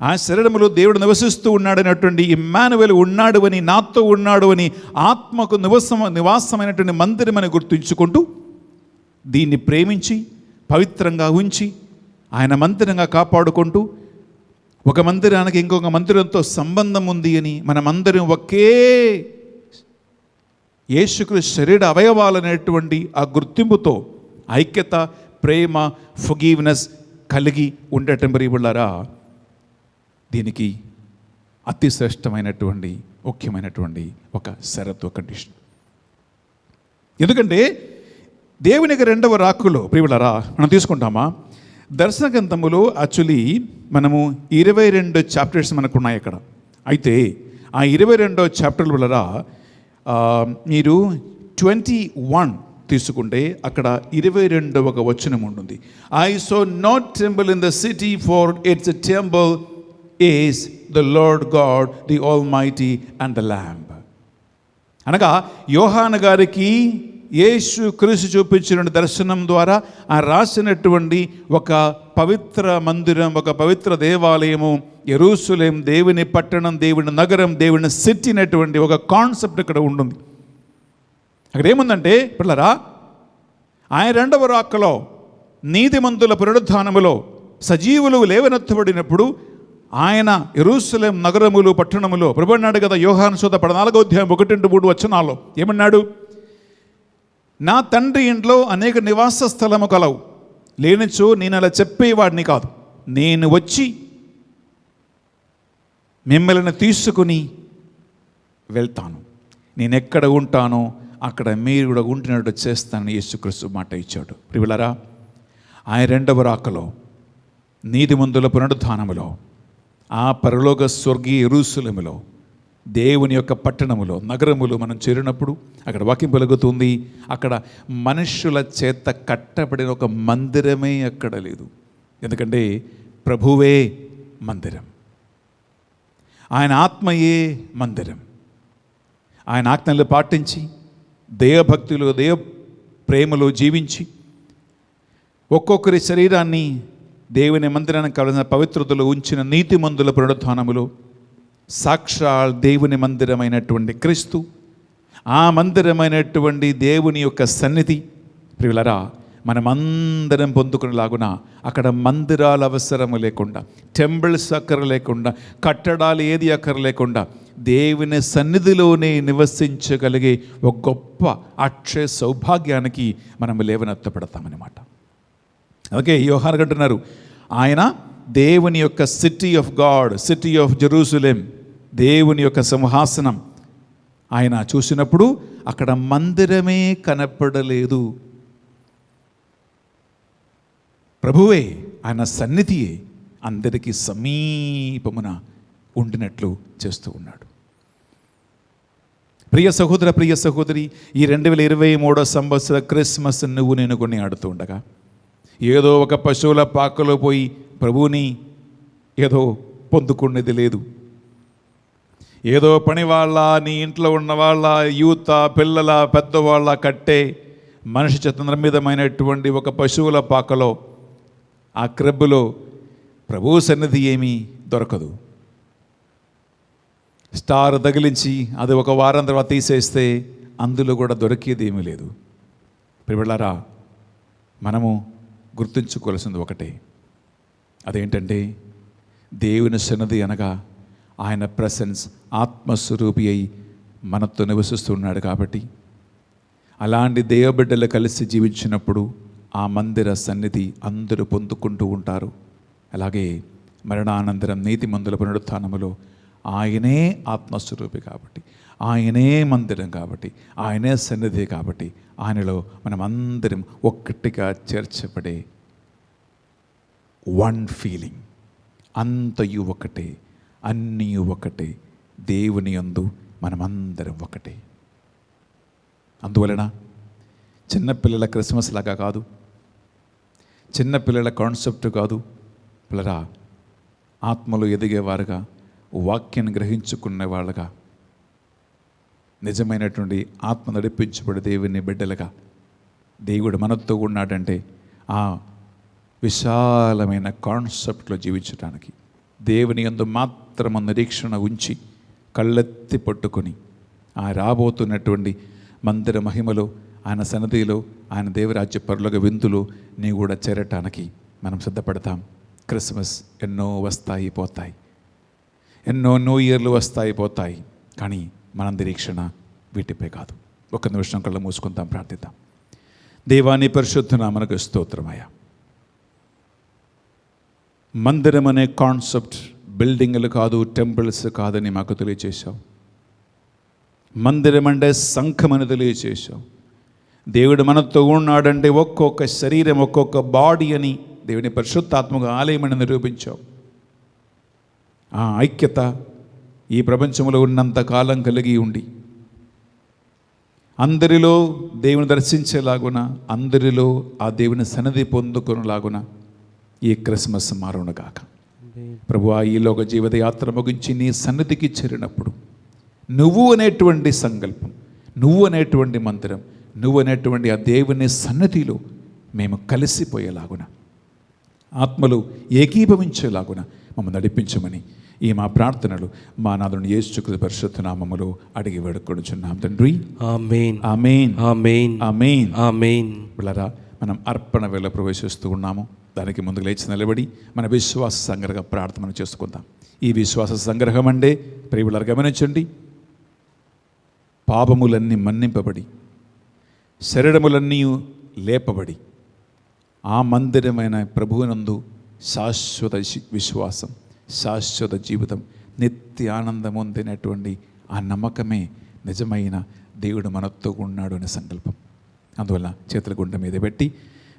ఆ శరీరములో దేవుడు నివసిస్తూ ఉన్నాడనేటువంటి ఇమ్మానువేల్ ఉన్నాడు అని, నాతో ఉన్నాడు అని, ఆత్మకు నివాసమైనటువంటి మందిరం అని గుర్తుంచుకుంటూ దీన్ని ప్రేమించి పవిత్రంగా ఉంచి ఆయన మందిరంగా కాపాడుకుంటూ, ఒక మందిరానికి ఇంకొక మందిరంతో సంబంధం ఉంది అని, మనమందరం ఒకే యేసుక్రీస్తు శరీర అవయవాలనేటువంటి ఆ గుర్తింపుతో ఐక్యత, ప్రేమ, ఫర్గివ్నెస్ కలిగి ఉండటం ప్రియబులారా, దీనికి అతి శ్రేష్టమైనటువంటి ముఖ్యమైనటువంటి ఒక షరతు, కండిషన్. ఎందుకంటే దేవునికి రెండవ రాకులో ప్రియబులారా మనం తీసుకుంటామా, దర్శన గ్రంథములో యాక్చువల్లీ మనము 22 చాప్టర్స్ మనకు ఉన్నాయి అక్కడ. అయితే ఆ 22వ చాప్టర్ వల్ల మీరు 21 తీసుకుంటే అక్కడ 22వ వచనం ఉంటుంది. I so not temple in the city for it's temple is the lord God the all mighty and the lamb. అనగా యోహాను గారికి యేసు క్రీస్తు చూపించిన దర్శనం ద్వారా ఆ రాసినటువంటి ఒక పవిత్ర మందిరం, ఒక పవిత్ర దేవాలయము, యెరూషలేం దేవుని పట్టణం, దేవుని నగరం, దేవుని సిటీ అనేటువంటి ఒక కాన్సెప్ట్ ఇక్కడ ఉంటుంది. అక్కడ ఏముందంటే పిల్లరా, ఆయన రెండవ రాకలో నీతిమంతుల పునరుద్ధానములో సజీవులు లేవనెత్తబడినప్పుడు ఆయన యెరూషలేం నగరములు, పట్టణములో ప్రభు అన్నాడు కదా, యోహాను సువార్త 14వ అధ్యాయం 1-3 వచనాల్లో ఏమన్నాడు? నా తండ్రి ఇంట్లో అనేక నివాస స్థలము కలవు, లేనిచో నేను అలా చెప్పేవాడిని కాదు. నేను వచ్చి మిమ్మల్ని తీసుకుని వెళ్తాను, నేను ఎక్కడ ఉంటానో అక్కడ మీరు కూడా ఉంటున్నట్టు చేస్తానని యేసుక్రీస్తు మాట ఇచ్చాడు. ప్రియులారా, ఆయన రెండవ రాకలో నీతిమంతుల పునరుద్ధానములో ఆ పరలోక స్వర్గీయ యెరూషలేములో దేవుని యొక్క పట్టణములో, నగరములో మనం చేరినప్పుడు అక్కడ వాక్యం పలుకుతుంది, అక్కడ మనుషుల చేత కట్టబడిన ఒక మందిరమే అక్కడ లేదు. ఎందుకంటే ప్రభువే మందిరం, ఆయన ఆత్మయే మందిరం. ఆయన ఆజ్ఞలు పాటించి దేవభక్తులు, దేవ ప్రేమలో జీవించి ఒక్కొక్కరి శరీరాన్ని దేవుని మందిరానికి కావాల్సిన పవిత్రతలో ఉంచిన నీతిమంతుల పునరుద్ధానములో సాక్షాల్ దేవుని మందిరమైనటువంటి క్రీస్తు, ఆ మందిరమైనటువంటి దేవుని యొక్క సన్నిధి ప్రియులరా మనమందరం పొందుకునేలాగున అక్కడ మందిరాల అవసరము లేకుండా, టెంపుల్స్ అక్కర లేకుండా, కట్టడాలు ఏది అక్కర లేకుండా దేవుని సన్నిధిలోనే నివసించగలిగే ఒక గొప్ప అక్షయ సౌభాగ్యానికి మనం లేవనెత్తపడతామన్నమాట. ఓకే, యోహాను అంటున్నారు ఆయన దేవుని యొక్క city of God, city of Jerusalem, దేవుని యొక్క సింహాసనం ఆయన చూసినప్పుడు అక్కడ మందిరమే కనపడలేదు. ప్రభువే, ఆయన సన్నిధియే అందరికీ సమీపమున ఉండినట్లు చేస్తూ ఉన్నాడు. ప్రియ సహోదర, ప్రియ సహోదరి, ఈ 2023వ సంవత్సర క్రిస్మస్ నువ్వు నేను కొన్ని ఆడుతూ ఉండగా ఏదో ఒక పశువుల పాకలో పోయి ప్రభువుని ఏదో పొందుకునేది లేదు. ఏదో పని వాళ్ళ, నీ ఇంట్లో ఉన్న వాళ్ళ, యూత్, పిల్లల, పెద్దవాళ్ళ కట్టే మనిషి చేత నిర్మితమైనటువంటి ఒక పశువుల పాకలో, ఆ క్రబ్బులో ప్రభు సన్నిధి ఏమీ దొరకదు. స్టార్ తగిలించి అది ఒక వారం తర్వాత తీసేస్తే అందులో కూడా దొరికేది ఏమీ లేదు. ప్రియలారా, మనము గుర్తుంచుకోవాల్సింది ఒకటే, అదేంటంటే దేవుని సన్నిధి అనగా ఆయన ప్రెసెన్స్, ఆత్మస్వరూపి అయి మనతో నివసిస్తున్నాడు. కాబట్టి అలాంటి దేవబిడ్డలు కలిసి జీవించినప్పుడు ఆ మందిర సన్నిధి అందరూ పొందుకుంటూ ఉంటారు. అలాగే మరణానంతరం నీతిమంతుల పునరుత్థానములో ఆయనే ఆత్మస్వరూపి కాబట్టి, ఆయనే మందిరం కాబట్టి, ఆయనే సన్నిధి కాబట్టి ఆయనలో మనం అందరం ఒక్కటిగా చేర్చబడే వన్ ఫీలింగ్, అంతయు ఒకటే, అన్నీ ఒకటే, దేవుని యందు మనమందరం ఒకటే. అందువలన చిన్నపిల్లల క్రిస్మస్ లాగా కాదు, చిన్నపిల్లల కాన్సెప్ట్ కాదు, పిల్లరా ఆత్మలో ఎదిగేవారుగా, వాక్యాన్ని గ్రహించుకునే వాళ్ళగా, నిజమైనటువంటి ఆత్మ నడిపించబడి దేవుని బిడ్డలుగా దేవుడు మనతో ఉన్నాడంటే ఆ విశాలమైన కాన్సెప్ట్లో జీవించడానికి, దేవుని యందు మాత్రము నిరీక్షణ ఉంచి కళ్ళెత్తి పట్టుకొని ఆ రాబోతున్నటువంటి మందిర మహిమలో, ఆయన సన్నిధిలో, ఆయన దేవరాజ్య పరులగ విందులో నీ కూడా చేరటానికి మనం సిద్ధపడతాం. క్రిస్మస్ ఎన్నో వస్తాయి పోతాయి, ఎన్నో న్యూ ఇయర్లు వస్తాయి పోతాయి, కానీ మన నిరీక్షణ వీటిపై కాదు. ఒక నిమిషం కళ్ళు మూసుకుందాం, ప్రార్థిద్దాం. దేవాని పరిశుద్ధ నామమునకు స్తోత్రమయ్యా. మందిరం అనే కాన్సెప్ట్ బిల్డింగ్లు కాదు, టెంపుల్స్ కాదని మాకు తెలియచేశావు. మందిరం అంటే సంఘం అని తెలియచేశావు. దేవుడు మనతో ఉన్నాడంటే ఒక్కొక్క శరీరం, ఒక్కొక్క బాడీ అని దేవుని పరిశుద్ధాత్మక ఆలయమని నిరూపించావు. ఆ ఐక్యత ఈ ప్రపంచంలో ఉన్నంత కాలం కలిగి ఉండి అందరిలో దేవుని దర్శించేలాగున, అందరిలో ఆ దేవుని సన్నిధి పొందుకునేలాగున ఈ క్రిస్మస్ మారునుగాక. ప్రభువా, ఈ లోక జీవిత యాత్ర ముగించి నీ సన్నిధికి చేరినప్పుడు నువ్వు అనేటువంటి సంకల్పం, నువ్వు అనేటువంటి మందిరం, నువ్వు అనేటువంటి ఆ దేవుని సన్నిధిలో మేము కలిసిపోయేలాగున, ఆత్మలు ఏకీభవించేలాగున మమ్మల్ని నడిపించమని ఈ మా ప్రార్థనలు మా నాథుని యేసుక్రీస్తు పరిశుద్ధ నామములో అడిగి వేడుకొనుచున్నాం తండ్రి. ఆమేన్. ఆమేన్. ఆమేన్. ఆమేన్. ఆమేన్. బిళ్ళరా, మనం అర్పణ వేళ ప్రవేశిస్తూ ఉన్నాము. దానికి ముందుకు లేచి నిలబడి మన విశ్వాస సంగ్రహ ప్రార్థన చేసుకుందాం. ఈ విశ్వాస సంగ్రహం అంటే ప్రియులారా గమనించండి, పాపములన్నీ మన్నింపబడి శరీరములన్నీ లేపబడి ఆ మందిరమైన ప్రభువునందు శాశ్వత విశ్వాసం, శాశ్వత జీవితం, నిత్య ఆనందం పొందినటువంటి ఆ నమ్మకమే నిజమైన దేవుడు మనతో ఉన్నాడు అనే సంకల్పం. అందువల్ల చేతుల గుండె మీద పెట్టి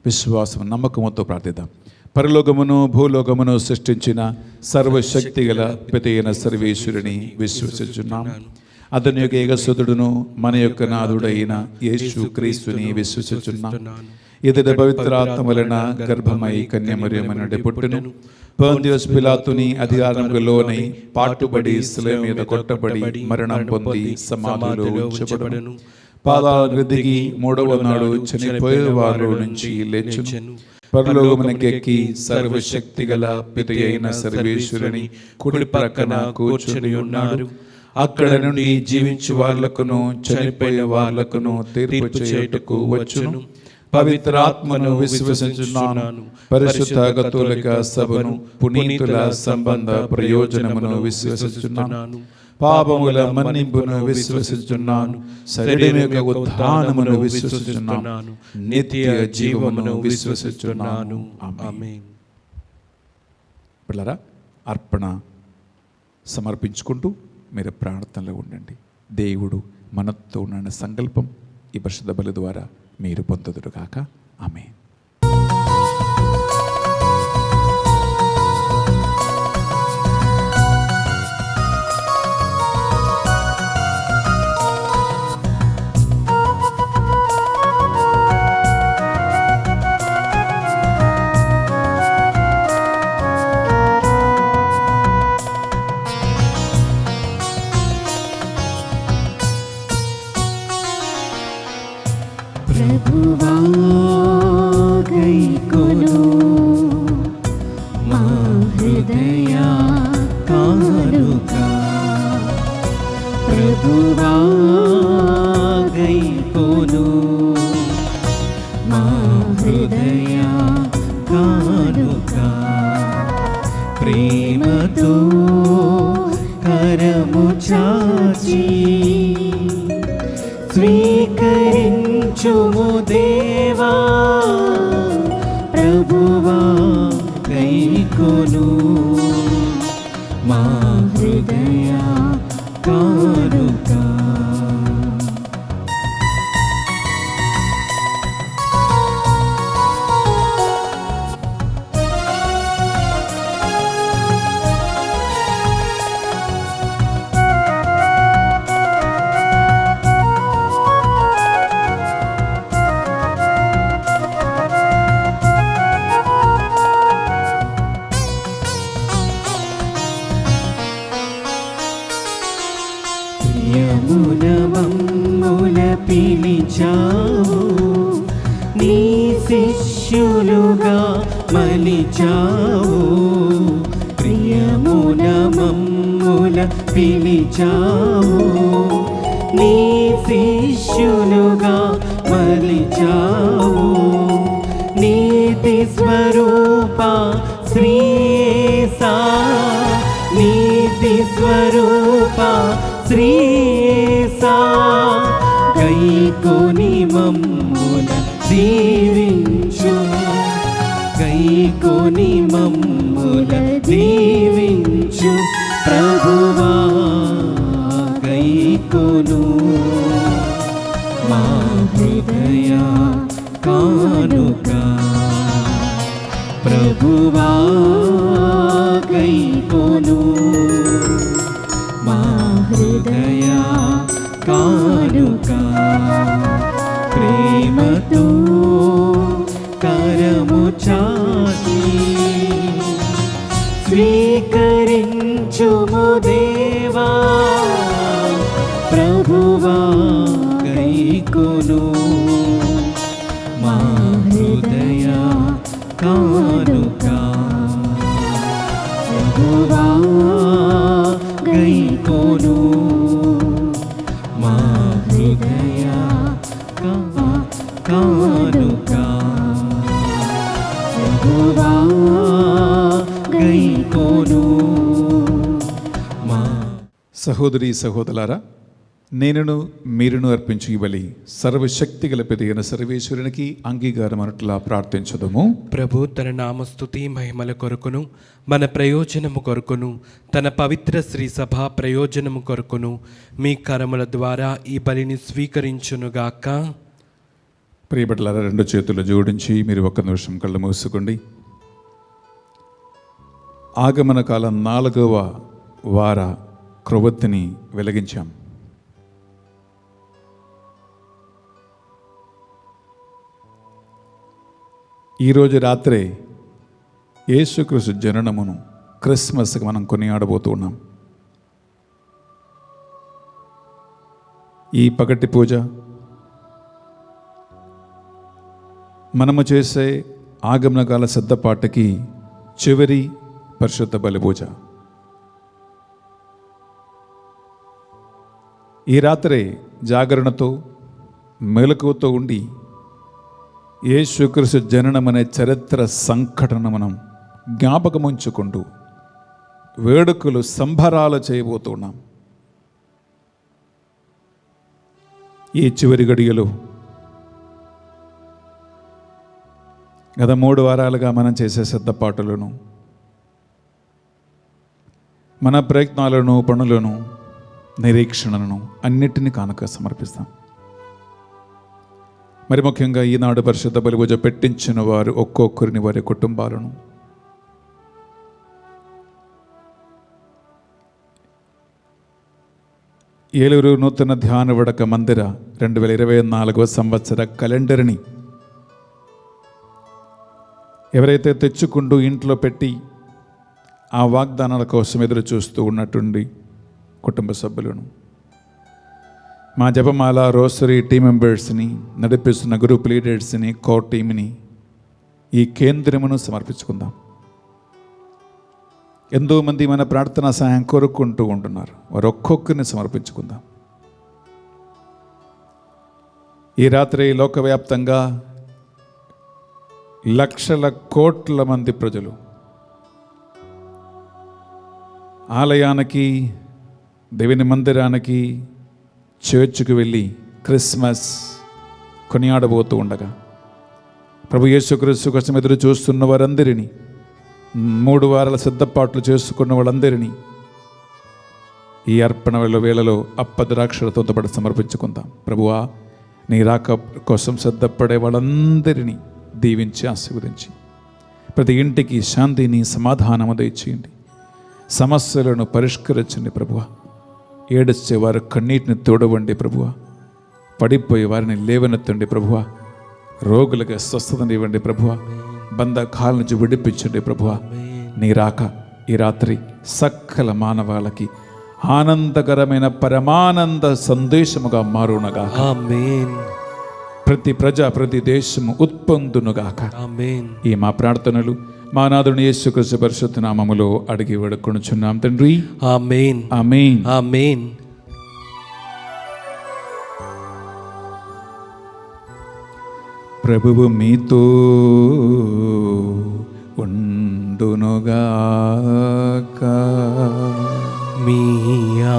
విశ్వాసం నమ్మకంతో ప్రార్థిద్దాం. పరలోకమును భూలోకమును సృష్టించిన సర్వశక్తి గల పితైన సర్వేశ్వరుని విశ్వసించున్నాం. అతని యొక్క ఏకసుతుడును మన యొక్క నాథుడైన యేసు క్రీస్తుని విశ్వసించున్నాం. ఇతడు పవిత్రాత్మ వలన గర్భమై కన్యమరియు నుండి పుట్టును. పొంతియుస్ పిలాతుని అధికారముకు లోనై పాటుబడి శిలువ మీద కొట్టబడి మరణం పొంది సమాధిలో ఉంచబడును. పాదాలకు దిగి మూడవ నాడు చనిపోయే వారి నుంచి లేచును. పరలోకమునకెక్కి సర్వశక్తి గల పితయైన సర్వేశ్వరుని కుడి ప్రక్కన కూర్చుని ఉన్నాడు. అక్కడ నుండి జీవించు వాళ్లకును చనిపోయే వాళ్లకును తీర్పు చేయుటకు వచ్చును. పవిత్రాత్మను విశ్వసించున్నాను. పరిశుద్ధ కథోలిక సభను, పునీతుల సంబంధ ప్రయోజనమును విశ్వసించున్నాను. పాపముల మన్నింపును విశ్వసించున్నాను. శరీరం యొక్క ఉత్థానమును విశ్వసించున్నాను. నిత్య జీవమును విశ్వసించున్నాను. ఆమేన్. పిల్లరా, అర్పణ సమర్పించుకుంటూ మీరు ప్రార్థనలో ఉండండి. దేవుడు మనతో ఉన్న సంకల్పం ఈ పరిశుద్ధ బలి ద్వారా మీరు పొందుదురు కాక. ఆమేన్. ప్రభువా గైకొను మా హృదయ కానుక. ప్రభువా గైకొను మా హృదయ కానుక. ప్రేమతో కరము చాచి స్వీకరించుము దేవా. ప్రభువా గైకొను మా హృదయ కానుక. ప్రియమున మమ్ముల పిలిచావు, నీ శిష్యులుగా మలిచావు. ప్రియమున మమ్ముల పిలిచావు, నీ శిష్యులుగా మలిచావు. నీతి స్వరూప శ్రీయేసా, నీతి స్వరూప శ్రీయేసా, గైకొని మమ్ముల దీవించు, గైకొని మమ్ముల దీవించు ప్రభువా, గైకొను మా హృదయ కానుక. ప్రభువా గైకొను మా హృదయ కానుక. ప్రేమతో కరము చాచి స్వీకరించుము దేవా, ప్రభువా గైకొను మా హృదయ కానుక. ప్రభువా గైకొను మా హృదయ కానుక. ప్రభువా గైకొను మా. సహోదరి సహోదరులారా, నేనును మీరును అర్పించు ఈ బలి సర్వశక్తి గల పెదైన సర్వేశ్వరునికి అంగీకారం అన్నట్లా ప్రార్థించదము. ప్రభు తన నామస్తుతి మహిమల కొరకును మన ప్రయోజనము కొరకును తన పవిత్ర శ్రీ సభ ప్రయోజనము కొరకును మీ కరముల ద్వారా ఈ బలిని స్వీకరించునుగాక. ప్రియబిడ్డలారా, రెండు చేతులు జోడించి మీరు ఒక్క నిమిషం కళ్ళు మూసుకోండి. ఆగమన కాలం 4వ వార క్రొవ్వొత్తిని వెలిగించాం. ఈరోజు రాత్రే యేసుక్రీస్తు జననమును క్రిస్మస్కి మనం కొనియాడబోతూ ఉన్నాం. ఈ పగటి పూజ మనము చేసే ఆగమనకాల సిద్ధపాటుకి చివరి పరిశుద్ధ బలి పూజ. ఈ రాత్రి జాగరణతో మెలకువతో ఉండి యేసుక్రీస్తు జననం అనే చరిత్ర సంఘటన మనం జ్ఞాపకముంచుకుంటూ వేడుకలు సంబరాలు చేయబోతున్నాం. ఈ చివరి గడియలో గత 3 వారాలుగా మనం చేసే సిద్ధపాటులను, మన ప్రయత్నాలను, పనులను, నిరీక్షణలను అన్నిటినీ కానుక సమర్పిస్తాం. మరి ముఖ్యంగా ఈనాడు పరిశుద్ధ బలి పూజ పెట్టించిన వారు ఒక్కొక్కరిని, వారి కుటుంబాలను, ఏలూరు నూతన ధ్యాన వడక మందిర 2024వ సంవత్సర క్యాలెండర్ని ఎవరైతే తెచ్చుకుంటూ ఇంట్లో పెట్టి ఆ వాగ్దానాల కోసం ఎదురు చూస్తూ ఉన్నటువంటి కుటుంబ సభ్యులను, మా జపమాల రోసరీ టీం మెంబర్స్ని, నడిపిస్తున్న గ్రూప్ లీడర్స్ని, కోర్ టీమ్ని, ఈ కేంద్రమును సమర్పించుకుందాం. ఎంతోమంది మన ప్రార్థనా సహాయం కోరుకుంటూ ఉంటున్నారు. వారు ఒక్కొక్కరిని సమర్పించుకుందాం. ఈ రాత్రి లోకవ్యాప్తంగా లక్షల కోట్ల మంది ప్రజలు ఆలయానికి, దేవుని మందిరానికి, చర్చ్కి వెళ్ళి క్రిస్మస్ కొనియాడబోతూ ఉండగా ప్రభు యేసుక్రీస్తు కోసం ఎదురు చూస్తున్న వారందరినీ, 3 వారాల సిద్ధపాట్లు చేసుకున్న వాళ్ళందరినీ ఈ అర్పణ వేళలో అప్పద్రాక్షలతో పాటు సమర్పించుకుందాం. ప్రభువా, నీ రాక కోసం సిద్ధపడే వాళ్ళందరినీ దీవించి ఆశీర్వదించి ప్రతి ఇంటికి శాంతిని, సమాధానము దయచేయండి. సమస్యలను పరిష్కరించండి ప్రభువా. ఏడ్చే వారి కన్నీటిని తోడవండి ప్రభువా. పడిపోయే వారిని లేవనెత్తండి ప్రభువా. రోగులకు స్వస్థతనివ్వండి ప్రభువా. బంధకాల నుంచి విడిపించండి ప్రభువా. నీ రాక ఈ రాత్రి సకల మానవాళకి ఆనందకరమైన పరమానంద సందేశముగా మారునగా. ఆమేన్. ప్రతి ప్రజ, ప్రతి దేశము ఉత్పొందునుగాక. ఆమేన్. ఈ మా ప్రార్థనలు మా నాథుని యేసుక్రీస్తు పరిశుద్ధ నామములో అడిగి వేడుకొనుచున్నాం తండ్రి. ఆమేన్. ఆమేన్. ఆమేన్. ప్రభువు మీతో ఉండునుగాక. మీ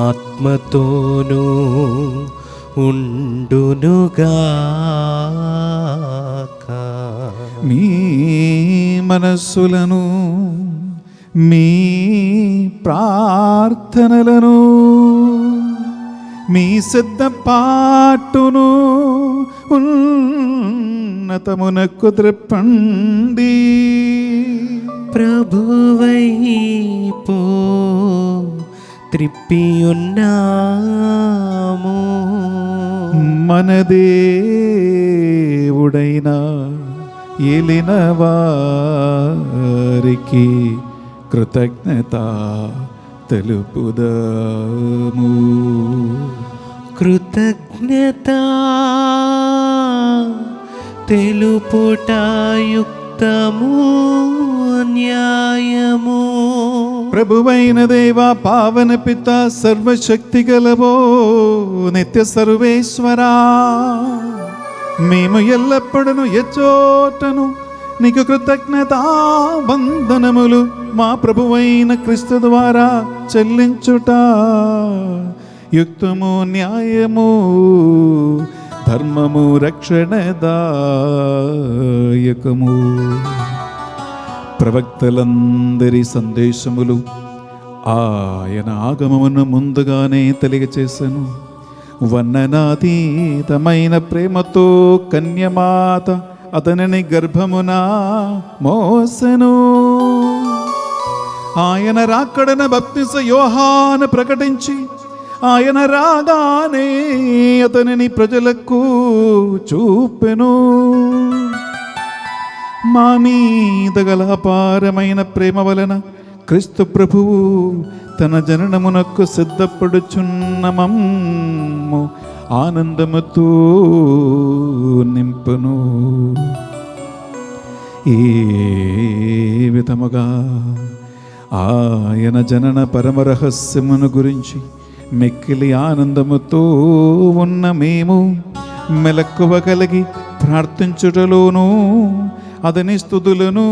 ఆత్మతోనూ ఉండునుగాక. మీ మనస్సులను మీ ప్రార్థనలను మీ సిద్ధపాటును ఉన్నతమునకు త్రిప్పండి. ప్రభువైపు త్రిప్పియున్నాము. మన దేవుడైన ఏలిన వారికి కృతజ్ఞత తెలుపుదాము. కృతజ్ఞత తెలుపుట యుక్తము న్యాయము. ప్రభువైన దేవ పావన పిత సర్వశక్తి గలవో నిత్య సర్వేశ్వరా, మేము ఎల్లప్పుడూ ఎచ్చోటను నీకు కృతజ్ఞతా వందనములు మా ప్రభువైన క్రీస్తు ద్వారా చెల్లించుట యుక్తము న్యాయము ధర్మము రక్షణదాయకము. ప్రవక్తలందరి సందేశములు ఆయన ఆగమమును ముందుగానే తెలియచేసెను. వర్ణనాతీతమైన ప్రేమతో కన్యమాత అతనిని గర్భమున మోసెను. ఆయన రాకడన బప్తిస యోహాను ప్రకటించి ఆయన రాగానే అతనిని ప్రజలకు చూపెను. మా మీద గల అపారమైన ప్రేమ వలన క్రీస్తు ప్రభువు తన జననమునకు సిద్ధపడుచున్న మమ్ము ఆనందముతో నింపును. ఏ విధముగా ఆయన జనన పరమరహస్యమును గురించి మిక్కిలి ఆనందముతో ఉన్న మేము మెలకువ కలిగి ప్రార్థించుటలోను అతని స్తుతులను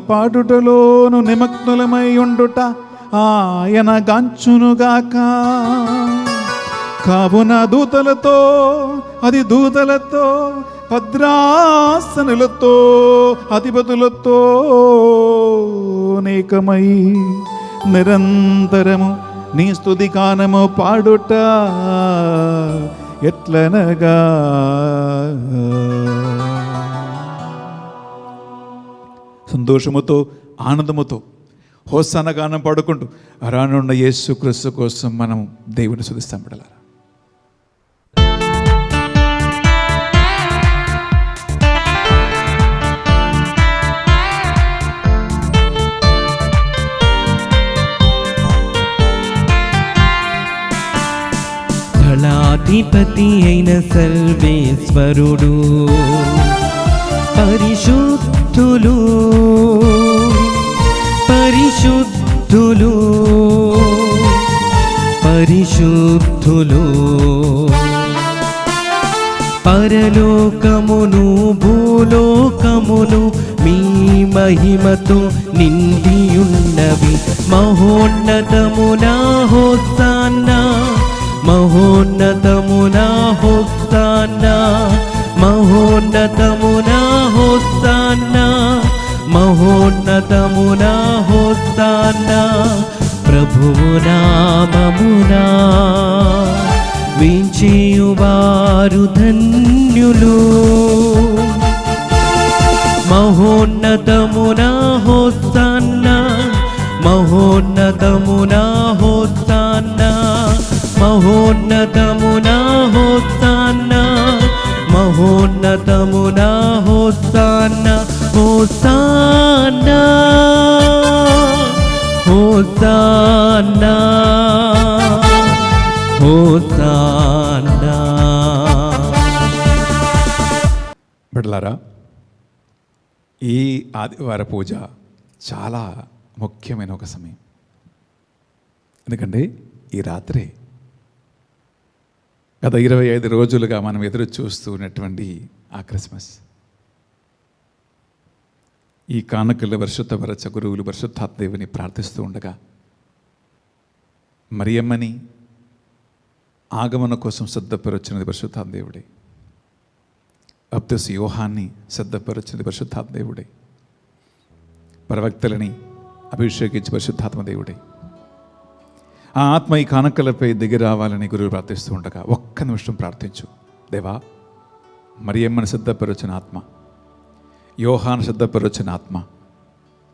పాడుటలోను నిమగ్నులమై ఉండుట ఆయన గాంచునుగాక. కావున దూతలతో అది దూతలతో భద్రాసనులతో అధిపతులతో అనేకమై నిరంతరము నీ స్తుతి గానము పాడుట ఎట్లనగా సంతోషముతో ఆనందముతో హోసాన గానం పాడుకుంటూ రానున్న యేసుక్రీస్తు కోసం మనం దేవుని స్తుతిస్తాం బిడ్డలారా. దళాధిపతి అయిన సర్వేశ్వరుడు పరిశుద్ధులు పరిశుద్ధులు పరిశుద్ధులు పరలోకమును భూలోకమును మీ మహిమతో నిండియున్నవి. మహోన్నతమునా హోసన్నా మహోన్నతమునా హోసన్నా మహోన్నతమునా హోసన్నా మహోన్నతమునా హోసన్నా. ప్రభువు నామమునా వించేయువారు ధన్యులు. మహోన్నతమునా హోసన్నా మహోన్నతమునా హోసన్నా మహోన్నతమునా హోసన్నా మహోన్నతమునా హోసన్నా. Hosanna hosanna hosanna. బిడ్డలారా, ఈ ఆదివార పూజ చాలా ముఖ్యమైన ఒక సమయం. ఎందుకంటే ఈ రాత్రి గత 25 రోజులుగా మనం ఎదురు చూస్తూ ఉన్నటువంటి ఆ క్రిస్మస్, ఈ కానుకల పరిశుద్ధపరచ గురువులు పరిశుద్ధాత్మదేవుని ప్రార్థిస్తూ ఉండగా మరియమ్మని ఆగమన కోసం సిద్ధపరచినది పరిశుద్ధాత్మదేవుడే, బాప్తిస్మ యోహాన్ని సిద్ధపరచినది పరిశుద్ధాత్మదేవుడే, ప్రవక్తలని అభిషేకించి పరిశుద్ధాత్మదేవుడే. ఆ ఆత్మ ఈ కానుకలపై దిగి రావాలని గురువు ప్రార్థిస్తూ ఉండగా ఒక్క నిమిషం ప్రార్థించు. దేవా, మరియమ్మని సిద్ధపరచిన ఆత్మ, యోహాను సిద్ధపరచిన ఆత్మ,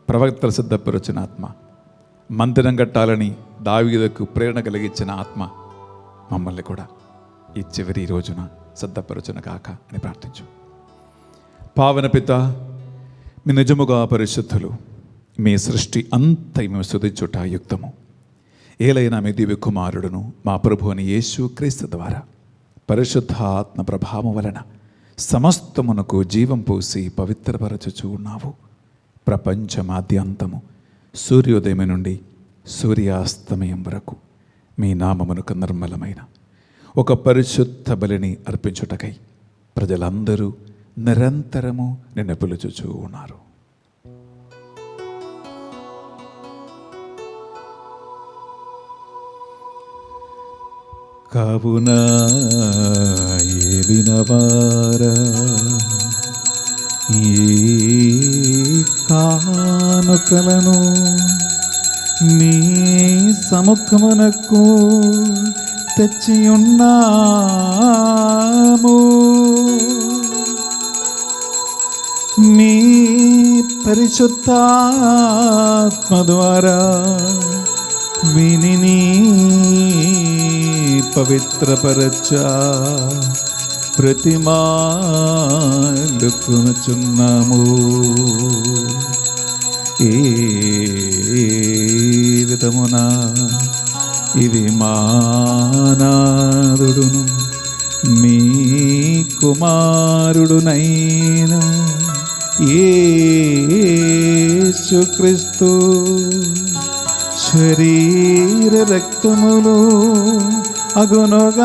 ప్రవక్తలు సిద్ధపరచిన ఆత్మ, మందిరం కట్టాలని దావీదుకు ప్రేరణ కలిగించిన ఆత్మ మమ్మల్ని కూడా ఈ చివరి రోజున సిద్ధపరచున కాక అని ప్రార్థించు. పావన పిత, మీ నిజముగా పరిశుద్ధులు, మీ సృష్టి అంత మేము స్తుతించుట యుక్తము. ఏలైనా మీ దివ్య కుమారుడును మా ప్రభువుని యేసు క్రీస్తు ద్వారా పరిశుద్ధాత్మ ప్రభావం వలన సమస్తమునకు జీవం పోసి పవిత్రపరచుచూ ఉన్నావు. ప్రపంచమాద్యంతము సూర్యోదయం నుండి సూర్యాస్తమయం వరకు మీ నామమునకు నిర్మలమైన ఒక పరిశుద్ధ బలిని అర్పించుటకై ప్రజలందరూ నిరంతరము నిన్ను పిలుచుచూ ఉన్నారు. కావున ఏలినవారా, ఈ కానుకలను మీ సముఖమునకు తెచ్చి ఉన్నాము. మీ పరిశుద్ధాత్మ ద్వారా వినిని పవిత్రపరచా ప్రతిమాలుకొనుచున్నాము. ఏ విధమున ఇది మానాదుడును మీ కుమారుడునైన యేసుక్రీస్తు శరీర రక్తములు అగునుగాక.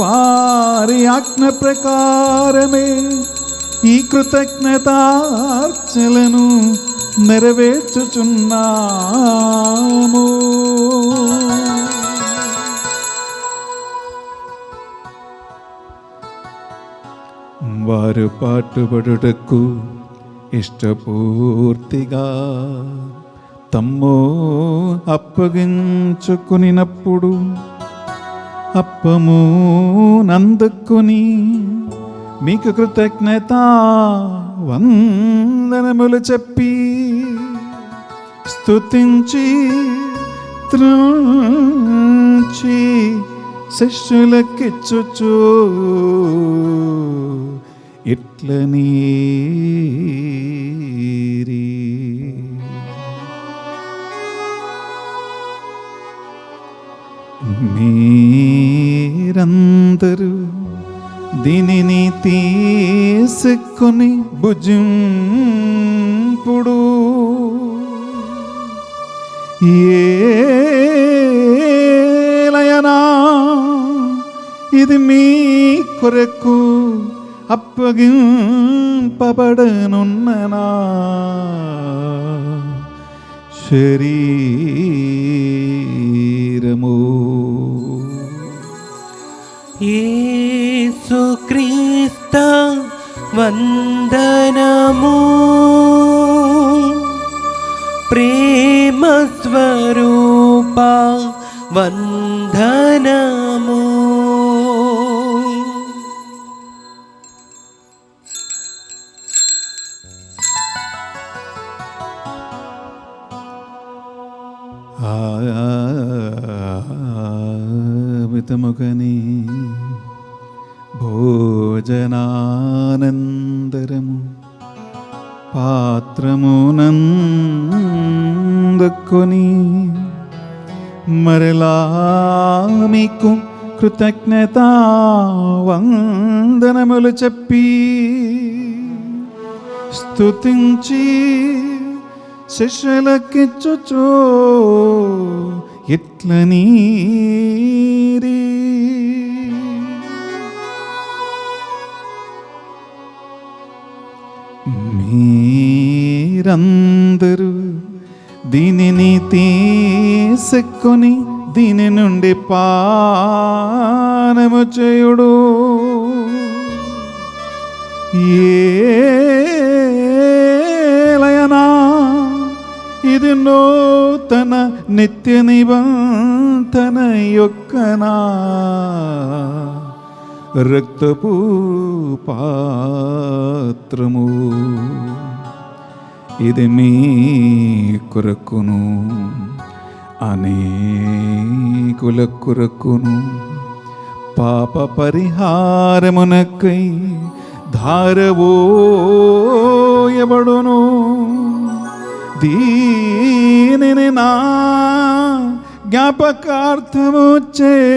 వారి ఆజ్ఞ ప్రకారమే ఈ కృతజ్ఞతార్చలను నెరవేర్చుచున్నాము. వారు పాటుపడుటకు ఇష్టపూర్తిగా తమ్ము అప్పగించుకునినప్పుడు అప్పము నందుకుని మీకు కృతజ్ఞత వందనములు చెప్పి స్తుతించి త్రుంచి శిష్యులకిచ్చుచు ఇట్లనీరి. మీరందరూ దీనిని తీసుకొని భుజింపుడు. ఏలయనా ఇది మీ కొరకు అప్పగింపబడనున్ననా శరీరము. యేసుక్రీస్త వందనము, ప్రేమ స్వరూప వందనము. వితముగని భోజనానందరము పాత్రమునందుకొని మరలా మీకు కృతజ్ఞత వందనములు చెప్పి స్తుతించి శిష్యులకిచ్చుచో ఇట్లని మీరందరూ దీనిని తీసుకొని దీని నుండి పానము చేయుడు. ఏలయనా ఇది నూతన నిత్య నిబంధన యొక్కనా రక్తపు పాత్రము. ఇది మీ కొరకును అనేకుల కొరకును పాప పరిహారమునకై ధారవోయబడును. దీనిని నా జ్ఞాపకార్థము చేయుడు.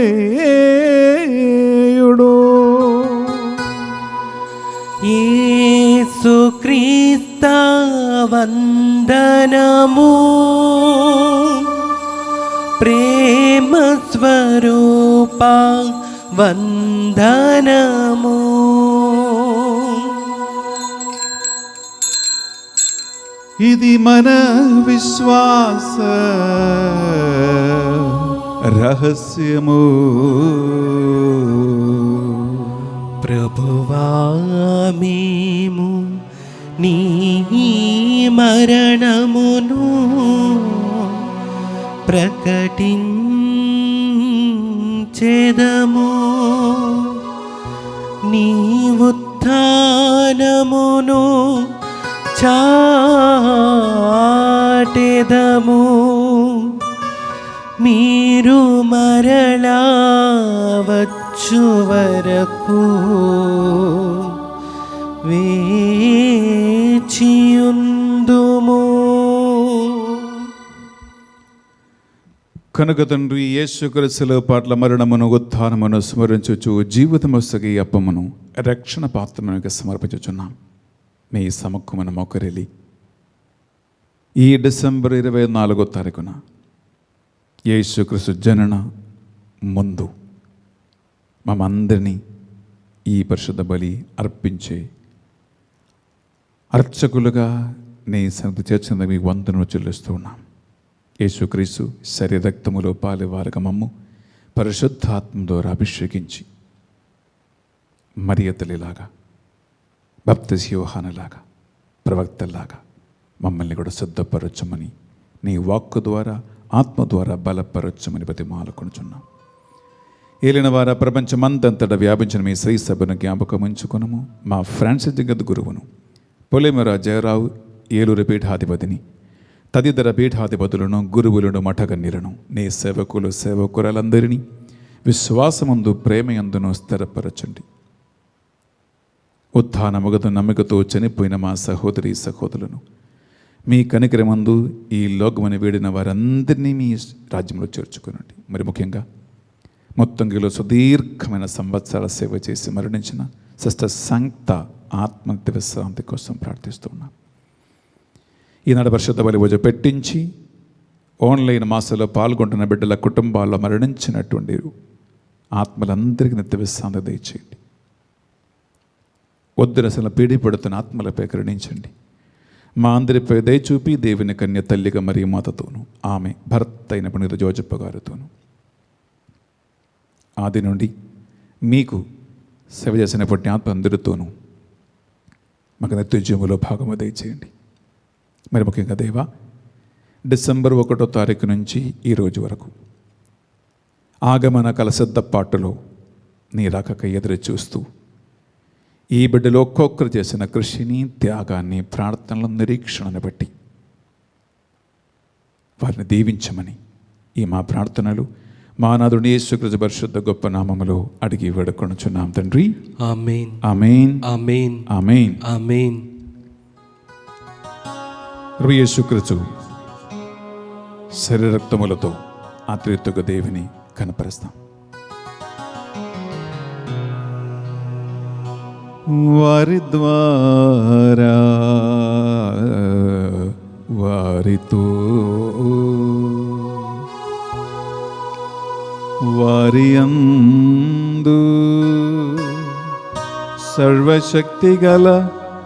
యేసుక్రీస్త వందనము, ప్రేమ స్వరూప వందనము. ఇది మన విశ్వాస రహస్యము. ప్రభువా మేము నీ మరణమును ప్రకటించెదము, నీ ఉత్థానమును చాటెదము. మీరు మరలా వచ్చు వరకు వేచియుందుము. కనుక తండ్రి యేసుక్రీస్తుల పట్ల మరణమును ఉత్థానమును స్మరించుచు జీవితమొసగి అప్పమును రక్షణ పాత్రమునకు సమర్పించుచున్నాం. మీ సముఖమున మోకరిల్లి ఈ డిసెంబర్ 24వ తారీఖున యేసుక్రీస్తు జనన ముందు మమ్మందరినీ ఈ పరిశుద్ధ బలి అర్పించే అర్చకులుగా నీ సన్నిధి చేర్చిన మీకు వందనము చెల్లిస్తూ ఉన్నాం. యేసుక్రీస్తు శరీర రక్తములో పాలివారక మమ్ము పరిశుద్ధాత్మ ద్వారా అభిషేకించి మరియ తల్లిలాగా, బాప్తిస్మ యోహానులాగా, ప్రవక్తలాగా మమ్మల్ని కూడా సిద్ధపరచమని నీ వాక్కు ద్వారా ఆత్మ ద్వారా బలపరచమని బతిమాలుకొనుచున్నాం. ఏలిన వారా ప్రపంచమంతంతటా వ్యాపించిన మీ శ్రీ సభను జ్ఞాపకం ఉంచుకొనము. మా ఫ్రాన్సిస్ జగత్ గురువును పొలిమేర జయరావు ఏలూరు పీఠాధిపతిని తదితర పీఠాధిపతులను గురువులను మఠగన్యులను నీ సేవకులు సేవకురాలందరినీ విశ్వాసమందు ప్రేమయందును స్థిరపరచండి. ఉత్థానముగత నమ్మికతో చనిపోయిన మా సహోదరి సహోదరులను మీ కనికరమందు ఈ లోకమని వేడిన వారందరినీ మీ రాజ్యంలో చేర్చుకునండి. మరి ముఖ్యంగా మొత్తంగిలో సుదీర్ఘమైన సంవత్సరాల సేవ చేసి మరణించిన సిస్టర్ సంక్త ఆత్మహత్య విశ్రాంతి కోసం ప్రార్థిస్తున్నాం. ఈనాడు పరిశుద్ధ బలి పూజ పెట్టించి ఆన్లైన్ మాసంలో పాల్గొంటున్న బిడ్డల కుటుంబాల్లో మరణించినటువంటి ఆత్మలందరికీ నిత్య విశ్రాంతి దయచేయండి. వద్దురసలు పీడిపడుతున్న ఆత్మలపై కరుణించండి. మా అందరిపై దయచూపి దేవుని కన్య తల్లిగా మరియు మాతతోనూ ఆమె భర్త అయిన పునీత జోజప్ప గారితోనూ ఆది నుండి మీకు సేవ చేసినప్పటి ఆత్మ అందరితోనూ మాకు నిత్యజీవంలో భాగము దయచేయండి. మరి ముఖ్యంగా దేవా, డిసెంబర్ 1వ తారీఖు నుంచి ఈ రోజు వరకు ఆగమన కలసిద్ధపాటులో నీ రాకక ఎదురు చూస్తూ ఈ బిడ్డలో ఒక్కొక్కరు చేసిన కృషిని, త్యాగాన్ని, ప్రార్థనల నిరీక్షణను బట్టి వారిని దీవించమని ఈ మా ప్రార్థనలు మా నాథుని యేసుక్రీస్తు పరిశుద్ధ గొప్ప నామములో అడిగి వేడుకొనుచున్నాం తండ్రి. ఆమేన్, ఆమేన్, ఆమేన్, ఆమేన్. ఆమేన్. యేసుక్రీస్తు శరీర రక్తములతో ఆత్మీయతగా దేవుని కనపరుస్తాం. వారి ద్వారా వారితో వారి యందు సర్వశక్తిగల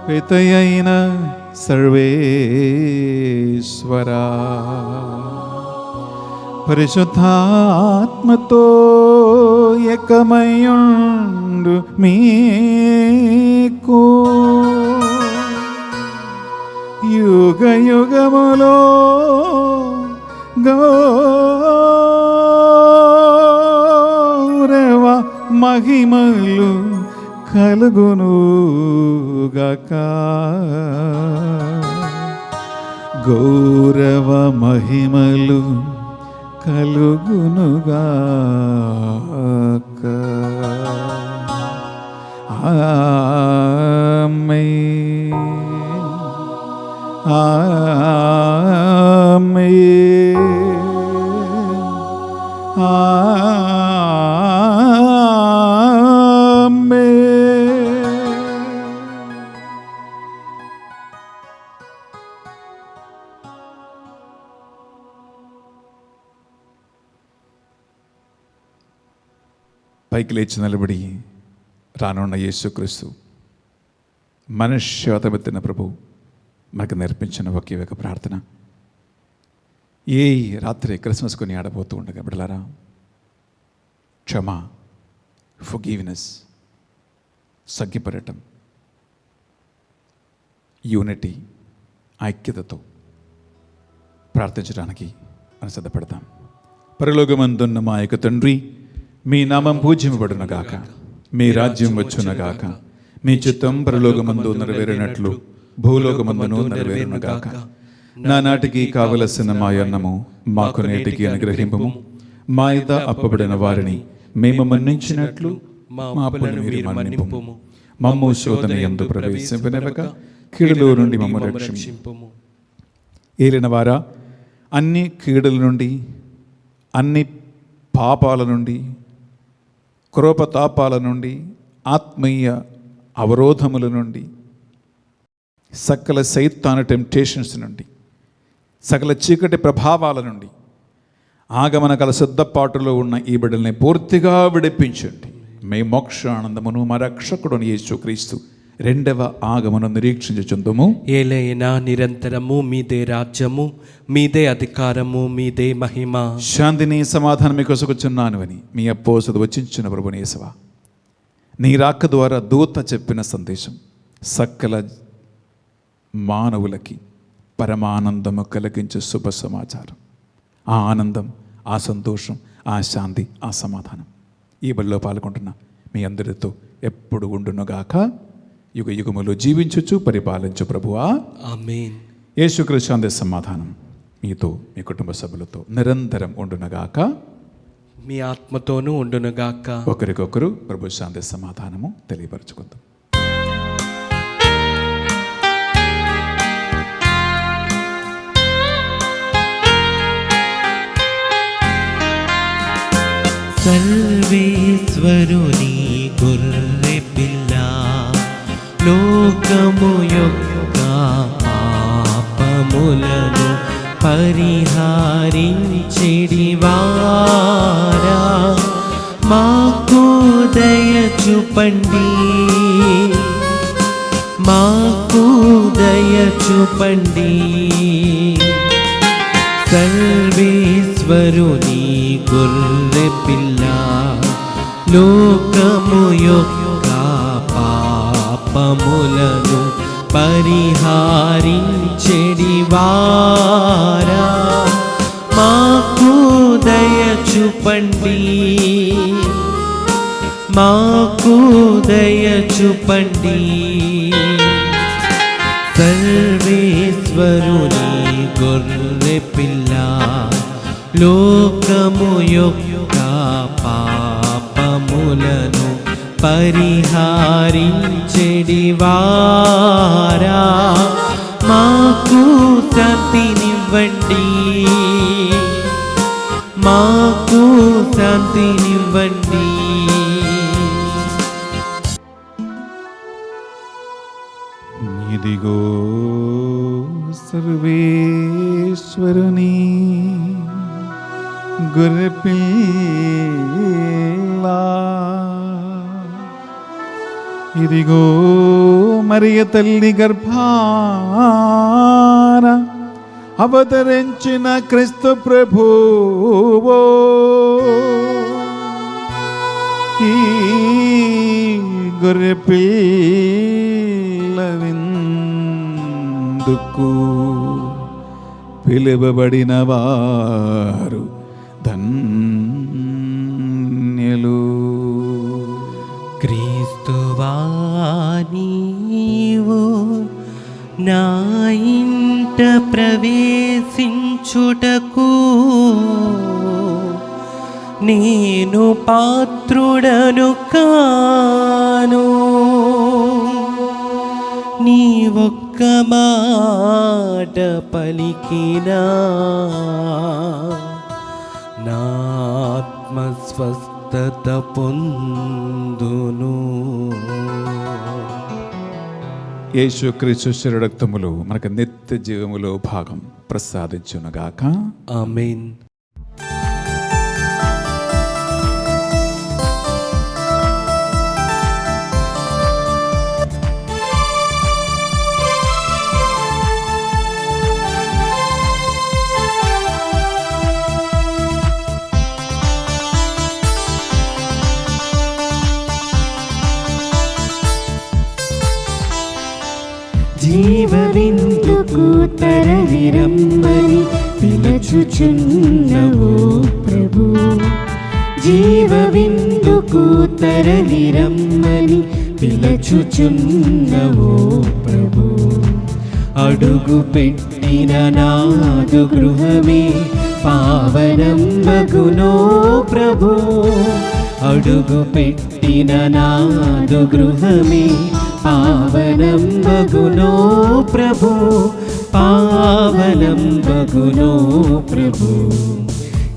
పితయైన సర్వేశ్వరా పరిశుద్ధాత్మతో ఏకమయుండు మీకు యుగ యుగములో గౌరవ మహిమలు కలుగునుగాక. గౌరవ మహిమలు కలుగునుగాక. ఆమేన్. ఆమేన్. పైకి లేచి నిలబడి రానున్న యేసుక్రీస్తు మనుష్యవతమెత్తిన ప్రభు మనకు నేర్పించిన ఒకే ఒక ప్రార్థన. ఏ రాత్రి క్రిస్మస్ కొని ఆడబోతూ ఉండగా బిడ్డలారా, క్షమ, ఫర్గివ్నెస్, సగ్గిపడటం, యూనిటీ, ఐక్యతతో ప్రార్థించడానికి మనం సిద్ధపడతాం. పరలోకమందున్న మా యొక్క తండ్రి, మీ నామం పూజ్యమబడునగాక, మీ రాజ్యం వచ్చునగాక, మీ చిత్తం పరలోకమందు నెరవేరినట్లు భూలోకమందును నెరవేరునగాక. నానాటికి కావలసిన మా అన్నము మాకు నేటికి అనుగ్రహింపము. మా యొద్ద అప్పబడిన వారిని మేము మన్నించినట్లు మా అప్పులను మీరు మన్నింపుము. మమ్ము శోధన యందు ప్రవేశింపనివ్వక కీడులో నుండి మమ్మల్ని రక్షింపుము. ఏలిన వారా, అన్ని కీడుల నుండి, అన్ని పాపాల నుండి, క్రోపతాపాల నుండి, ఆత్మీయ అవరోధముల నుండి, సకల సైతాను టెంప్టేషన్స్ నుండి, సకల చీకటి ప్రభావాల నుండి ఆగమన కల సిద్ధపాటులో ఉన్న ఈ బిడ్డల్ని పూర్తిగా విడిపించండి. మే మోక్ష ఆనందమును మా రక్షకుడుని యేసుక్రీస్తు రెండవ ఆగమను నిరీక్షించుచుందుము. ఏలైనా నిరంతరము మీదే రాజ్యము, మీదే అధికారము, మీదే మహిమ. శాంతిని సమాధానం మీకు కొసుకుచున్నాను అని మీ అపోసదు వచ్చించిన ప్రభుని యేసువా, నీ రాక ద్వారా దూత చెప్పిన సందేశం సకల మానవులకి పరమానందము కలిగించే శుభ సమాచారం. ఆ ఆనందం, ఆ సంతోషం, ఆ శాంతి, ఆ సమాధానం ఈ బడిలో పాల్గొంటున్న మీ అందరితో ఎప్పుడు ఉండునుగాక. యుగ యుగములు జీవించుచు పరిపాలించు ప్రభువా. ఆమేన్. యేసుక్రీస్తు శాంతి సమాధానం మీతో, మీ కుటుంబ సభ్యులతో నిరంతరం ఉండునుగాక. మీ ఆత్మతోనూ ఉండునుగాక. ఒకరికొకరు ప్రభు శాంతి సమాధానము తెలియపరచుకుందాం. సర్వేశ్వరుని గొర్రె పిల్ల, లోకము యొక్క పాపములను పరిహారించెడివారా, మాకు దయ చూపండి, మాకు దయ చూపండి. సర్వేశ్వరుని గొర్రె పిల్ల, లోకము యొక్క పాపములను పరిహారించెడివారా, మాకు దయ చూపండి, మాకు దయ చూపండి. సర్వేశ్వరుని గొర్రె పిల్ల, లోకము యొక్క పాపములను పరిహారించెడివారా, మాకు శాంతినివ్వండి, మాకు శాంతినివ్వండి. ఇదిగో సర్వేశ్వరుని గొర్రెపిల్ల, ఇదిగో మరియ తల్లి గర్భాన అవతరించిన క్రీస్తు ప్రభువో, ఈ గొర్రెపిల్ల విందుకు పిలువబడిన వారు ధన్యులు. క్రీస్తువా నీవు నా ఇంట ప్రవేశించుటకు నేను పాత్రుడను కాను. నీ ఒక్క మాట పలికినా నా ఆత్మ స్వస్థత పొందును. యేసుక్రీస్తు శరీర రక్తములు మనకు నిత్య జీవములో భాగం ప్రసాదించునుగాక. ఆమేన్. జీవవిందుకు తరలిరమ్మని పిలుచుచున్నవో ప్రభు, జీవవిందుకు తరలిరమ్మని పిలుచుచున్నవో ప్రభు. అడుగు పెట్టిన నాదు గృహమే పావనం మగునో ప్రభు, అడుగు పెట్టిన నాదు గృహమే పావనం మగునో ప్రభు, పావనం మగునో ప్రభు.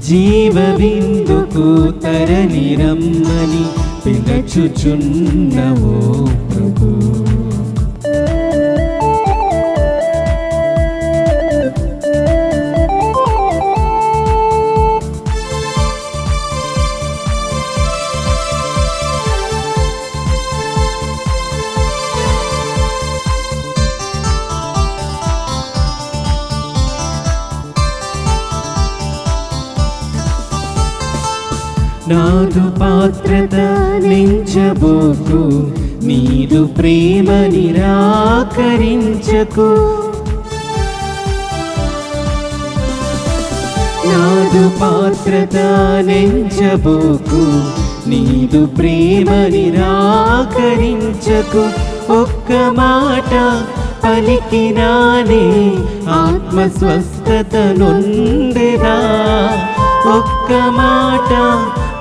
జీవవిందుకు తరలిరమ్మని పిలుచుచున్నవో ప్రభు. నాదు పాత్రత నించబోకు, నీదు ప్రేమ నిరాకరించకు. నాదు పాత్రత నించబోకు, నీదు ప్రేమ నిరాకరించకు. ఒక్క మాట పలికినానే ఆత్మ స్వస్థత నొందెదా, ఒక్క మాట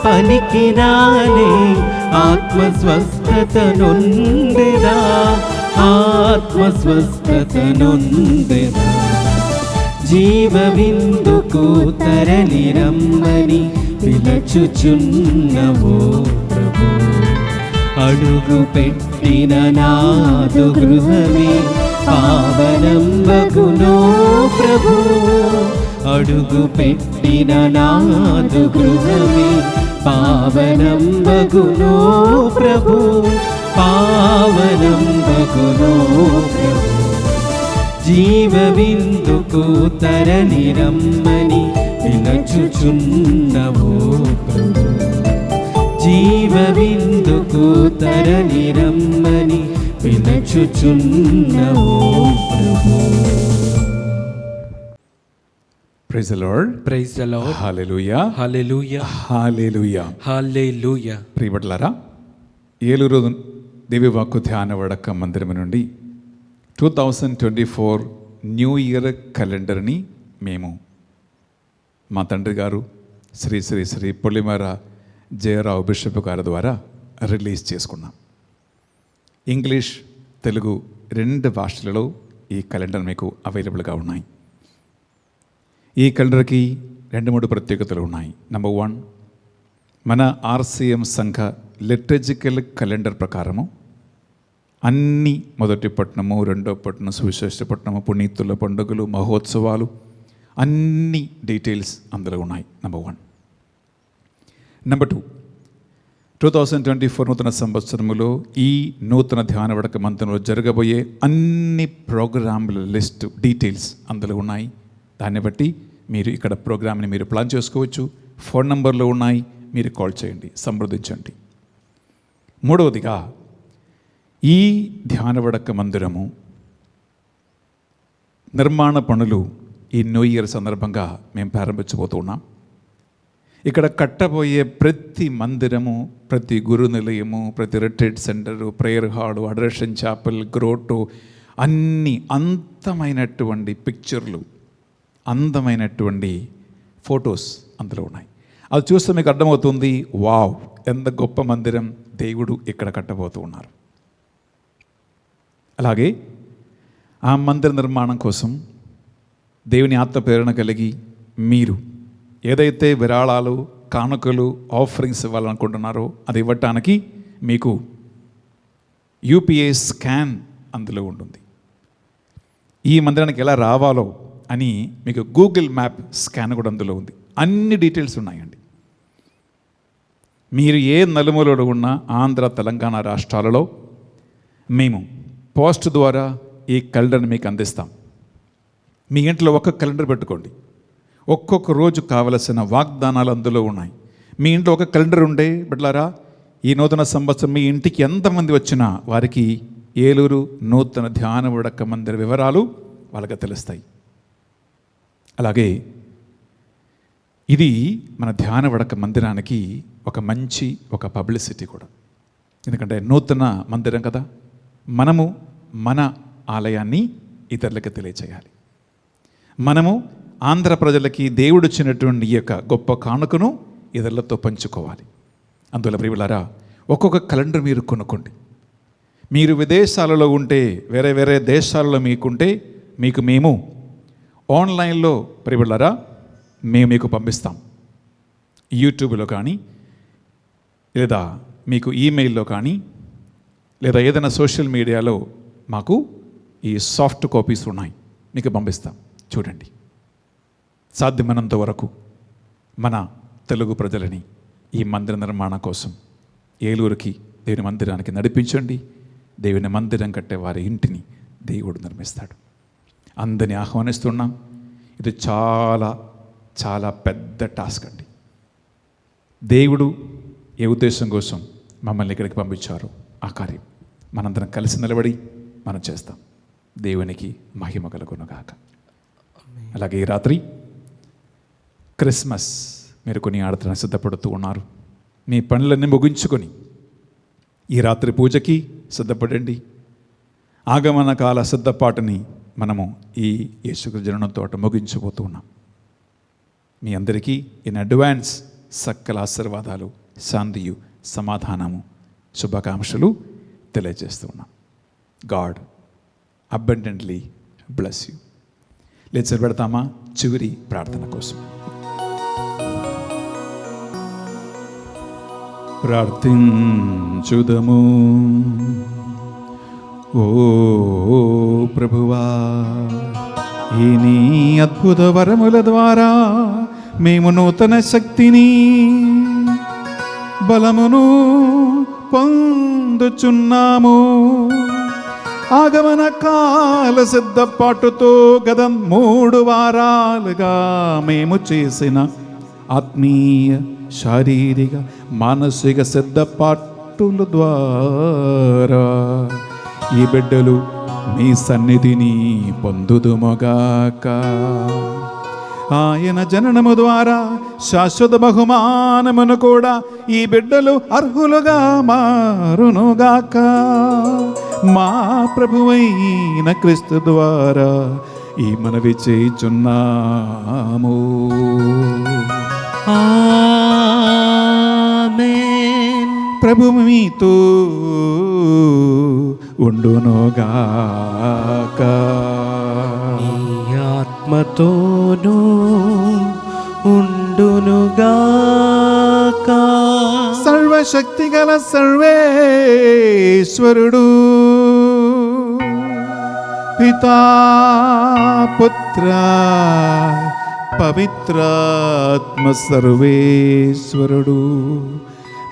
పలికినానే ఆత్మ స్వస్థత నొందెదా, ఆత్మ స్వస్థత నొందెదా. జీవవిందుకు తరలిరమ్మని పిలుచుచున్నవో ప్రభు, అడుగు పెట్టిన నాదు గృహమే పావనం మగునో ప్రభు, అడుగు పెట్టిన నాదు గృహమే పావనం మగునో ప్రభు, పావనం మగునో ప్రభు. జీవవిందుకు తరలిరమ్మని పిలుచుచున్నవో ప్రభు, జీవవిందుకు తరలిరమ్మని పిలుచుచున్నవో ప్రభు. Praise the lord. Praise the lord. Hallelujah, hallelujah, hallelujah. Hallelujah. ప్రియబిడ్డలారా, ఏలూరు దివ్యవాక్కు ధ్యాన వడక మందిరం నుండి 2024 న్యూ ఇయర్ క్యాలెండర్ని మేము మా తండ్రి గారు శ్రీ శ్రీ శ్రీ పొలిమేర జయరావు బిషప్ గారి ద్వారా రిలీజ్ చేసుకున్నాం. ఇంగ్లీష్, తెలుగు 2 భాషలలో ఈ క్యాలెండర్ మీకు అవైలబుల్గా ఉన్నాయి. ఈ క్యాలెండర్కి 2-3 ప్రత్యేకతలు ఉన్నాయి. నెంబర్ 1, మన ఆర్సీఎం సంఘ లిటర్జికల్ క్యాలెండర్ ప్రకారము అన్ని మొదటి పట్టణము, రెండో పట్టణం, సువిశేష పట్టణము, పునీతుల పండుగలు, మహోత్సవాలు, అన్ని డీటెయిల్స్ అందులో ఉన్నాయి. నెంబర్ 1. నెంబర్ 2, 2024 నూతన సంవత్సరములో ఈ నూతన ధ్యాన వడక మందిరంలో జరగబోయే అన్ని ప్రోగ్రాంల లిస్ట్ డీటెయిల్స్ అందులో ఉన్నాయి. దాన్ని బట్టి మీరు ఇక్కడ ప్రోగ్రామ్ని మీరు ప్లాన్ చేసుకోవచ్చు. ఫోన్ నంబర్లు ఉన్నాయి, మీరు కాల్ చేయండి, సంప్రదించండి. 3వదిగా, ఈ ధ్యాన వడక మందిరము నిర్మాణ పనులు ఈ న్యూ ఇయర్ సందర్భంగా మేము ప్రారంభించబోతూ ఉన్నాం. ఇక్కడ కట్టబోయే ప్రతి మందిరము, ప్రతి గురు నిలయము, ప్రతి retreat centre, prayer hall, adoration chapel, grotto, అన్ని అందమైనటువంటి పిక్చర్లు, అందమైనటువంటి ఫొటోస్ అందులో ఉన్నాయి. అది చూస్తే మీకు అర్థమవుతుంది, వావ్, ఎంత గొప్ప మందిరం దేవుడు ఇక్కడ కట్టబోతూ ఉన్నారు. అలాగే ఆ మందిర నిర్మాణం కోసం దేవుని ఆత్మ ప్రేరణ కలిగి మీరు ఏదైతే విరాళాలు, కానుకలు, ఆఫరింగ్స్ ఇవ్వాలనుకుంటున్నారో అది ఇవ్వటానికి మీకు యూపీఐ స్కాన్ అందులో ఉంటుంది. ఈ మందిరానికి ఎలా రావాలో అని మీకు గూగుల్ మ్యాప్ స్కాన్ కూడా అందులో ఉంది. అన్ని డీటెయిల్స్ ఉన్నాయండి. మీరు ఏ నలుమూలలో ఉన్న ఆంధ్ర, తెలంగాణ రాష్ట్రాలలో మేము పోస్ట్ ద్వారా ఈ క్యాలెండర్ని మీకు అందిస్తాం. మీ ఇంట్లో ఒక క్యాలెండర్ పెట్టుకోండి. ఒక్కొక్క రోజు కావలసిన వాగ్దానాలు అందులో ఉన్నాయి. మీ ఇంట్లో ఒక క్యాలెండర్ ఉండే బిడ్డలారా, ఈ నూతన సంవత్సరం మీ ఇంటికి ఎంతమంది వచ్చినా వారికి ఏలూరు నూతన ధ్యాన వడక మందిర వివరాలు వాళ్ళకి తెలుస్తాయి. అలాగే ఇది మన ధ్యాన వడక మందిరానికి ఒక మంచి పబ్లిసిటీ కూడా. ఎందుకంటే నూతన మందిరం కదా, మనము మన ఆలయాన్ని ఇతరులకి తెలియచేయాలి. మనము ఆంధ్ర ప్రజలకి దేవుడు ఇచ్చినటువంటి ఈ యొక్క గొప్ప కానుకను ఇతరులతో పంచుకోవాలి. అందువల్ల ప్రియులారా, ఒక్కొక్క క్యాలెండర్ మీరు కొనుక్కోండి. మీరు విదేశాలలో ఉంటే, వేరే వేరే దేశాలలో మీకుంటే, మేము ఆన్లైన్లో ప్రియులారా మేము మీకు పంపిస్తాం. యూట్యూబ్లో కానీ, లేదా మీకు ఈమెయిల్లో కానీ, లేదా ఏదైనా సోషల్ మీడియాలో మాకు ఈ సాఫ్ట్ కాపీస్ ఉన్నాయి, మీకు పంపిస్తాం. చూడండి, సాధ్యమైనంత వరకు మన తెలుగు ప్రజలని ఈ మందిర నిర్మాణం కోసం ఏలూరుకి, దేవుని మందిరానికి నడిపించండి. దేవుని మందిరం కట్టే వారి ఇంటిని దేవుడు నిర్మిస్తాడు. అందరినీ ఆహ్వానిస్తున్నాం. ఇది చాలా చాలా పెద్ద టాస్క్ అండి. దేవుడు ఏ ఉద్దేశం కోసం మమ్మల్ని ఇక్కడికి పంపించారో ఆ కార్యం మనందరం కలిసి నిలబడి మనం చేస్తాం. దేవునికి మహిమ కలుగునుగాక. అలాగే ఈ రాత్రి క్రిస్మస్ మీరు కొన్ని ఆడతానికి సిద్ధపడుతూ ఉన్నారు. మీ పనులన్నీ ముగించుకొని ఈ రాత్రి పూజకి సిద్ధపడండి. ఆగమన కాల సిద్ధపాటుని మనము ఈ యేసు జననంతో ముగించబోతూ ఉన్నాం. మీ అందరికీ ఇన్ అడ్వాన్స్ సకల ఆశీర్వాదాలు, శాంతియు, సమాధానము, శుభాకాంక్షలు తెలియజేస్తూ ఉన్నాం. God abundantly bless you. లేచి పెడతామా చివరి ప్రార్థన కోసం. ప్రార్థించుదము. ఓ ప్రభువా, ఈ నీ అద్భుత వరముల ద్వారా మేము నూతన శక్తిని, బలమును పొందుచున్నాము. ఆగమన కాల సిద్ధపాటుతో గత 3 వారాలుగా మేము చేసిన ఆత్మీయ, శారీరక, మానసిక సిద్ధపాటుల ద్వారా ఈ బిడ్డలు మీ సన్నిధిని పొందుదుమగాక. ఆయన జననము ద్వారా శాశ్వత బహుమానమును కూడా ఈ బిడ్డలు అర్హులుగా మారునుగాక. మా ప్రభువైన క్రీస్తు ద్వారా ఈ మనవి చేయుచున్నాము. ఆమేన్. ప్రభువు మీతో ఉండునుగాక. నీ ఆత్మతోనూ ఉండునుగాక. సర్వశక్తిగల సర్వేశ్వరుడు పితా పుత్ర పవిత్రాత్మ సర్వేశ్వరుడు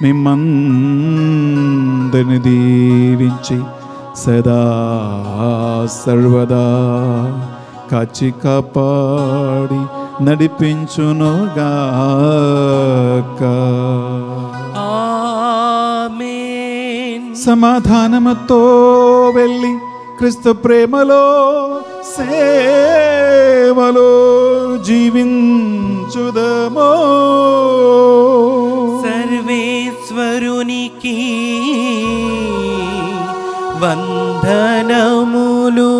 మిమ్మందరిని దీవించి సదా సర్వదా కాచి కాపాడి నడిపించునుగాక. ఆమేన్. సమాధానముతో వెళ్ళి క్రీస్తు ప్రేమలో సేవలో జీవించుదమో. సర్వేశ్వరునికి వందనములు.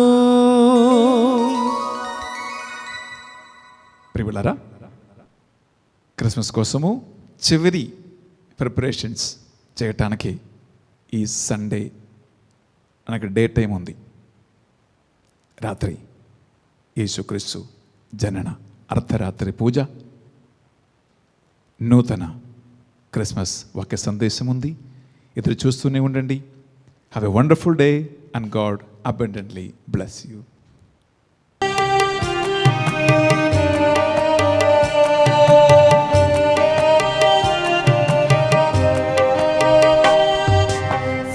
ప్రియులారా, క్రిస్మస్ కోసము చివరి ప్రిపరేషన్స్ చేయటానికి ఈ సండే మనకు డే టైం ఉంది. రాత్రి యేసుక్రీస్తు జనన అర్ధరాత్రి పూజ, నూతన క్రిస్మస్ వాక్య సందేశం ఉంది. ఎదురు చూస్తూనే ఉండండి. Have a wonderful day and god abundantly bless you.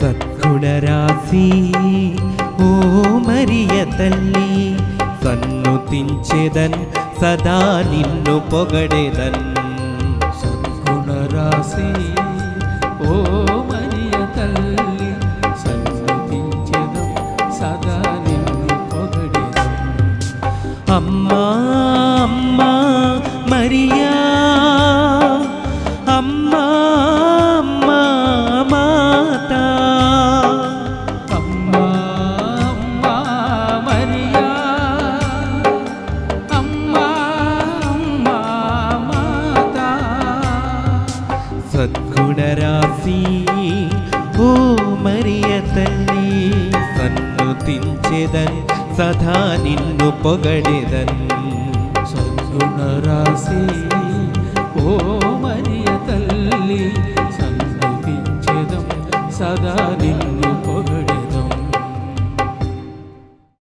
సద్గుణరాశి ఓ మరియ తల్లి, సన్నుతించెదన్ సదా నిన్ను పొగడెదన్. సద్గుణరాశి ఓ మరియ తల్లి, సన్నుతించెదన్ సదా నిన్ను పొగడెదన్. అమ్మా అమ్మా మరియా, అమ్మా అమ్మా మాతా, అమ్మా అమ్మా మరియా, అమ్మా అమ్మా మాతా. సద్గుణరాశి ఓ మరియ తల్లి, సన్నుతించెదన్ సదా నిన్ను పొగడెదన్. సద్గుణరాశి ఓ మరియ తల్లి, సన్నుతించెదన్ సదా నిన్ను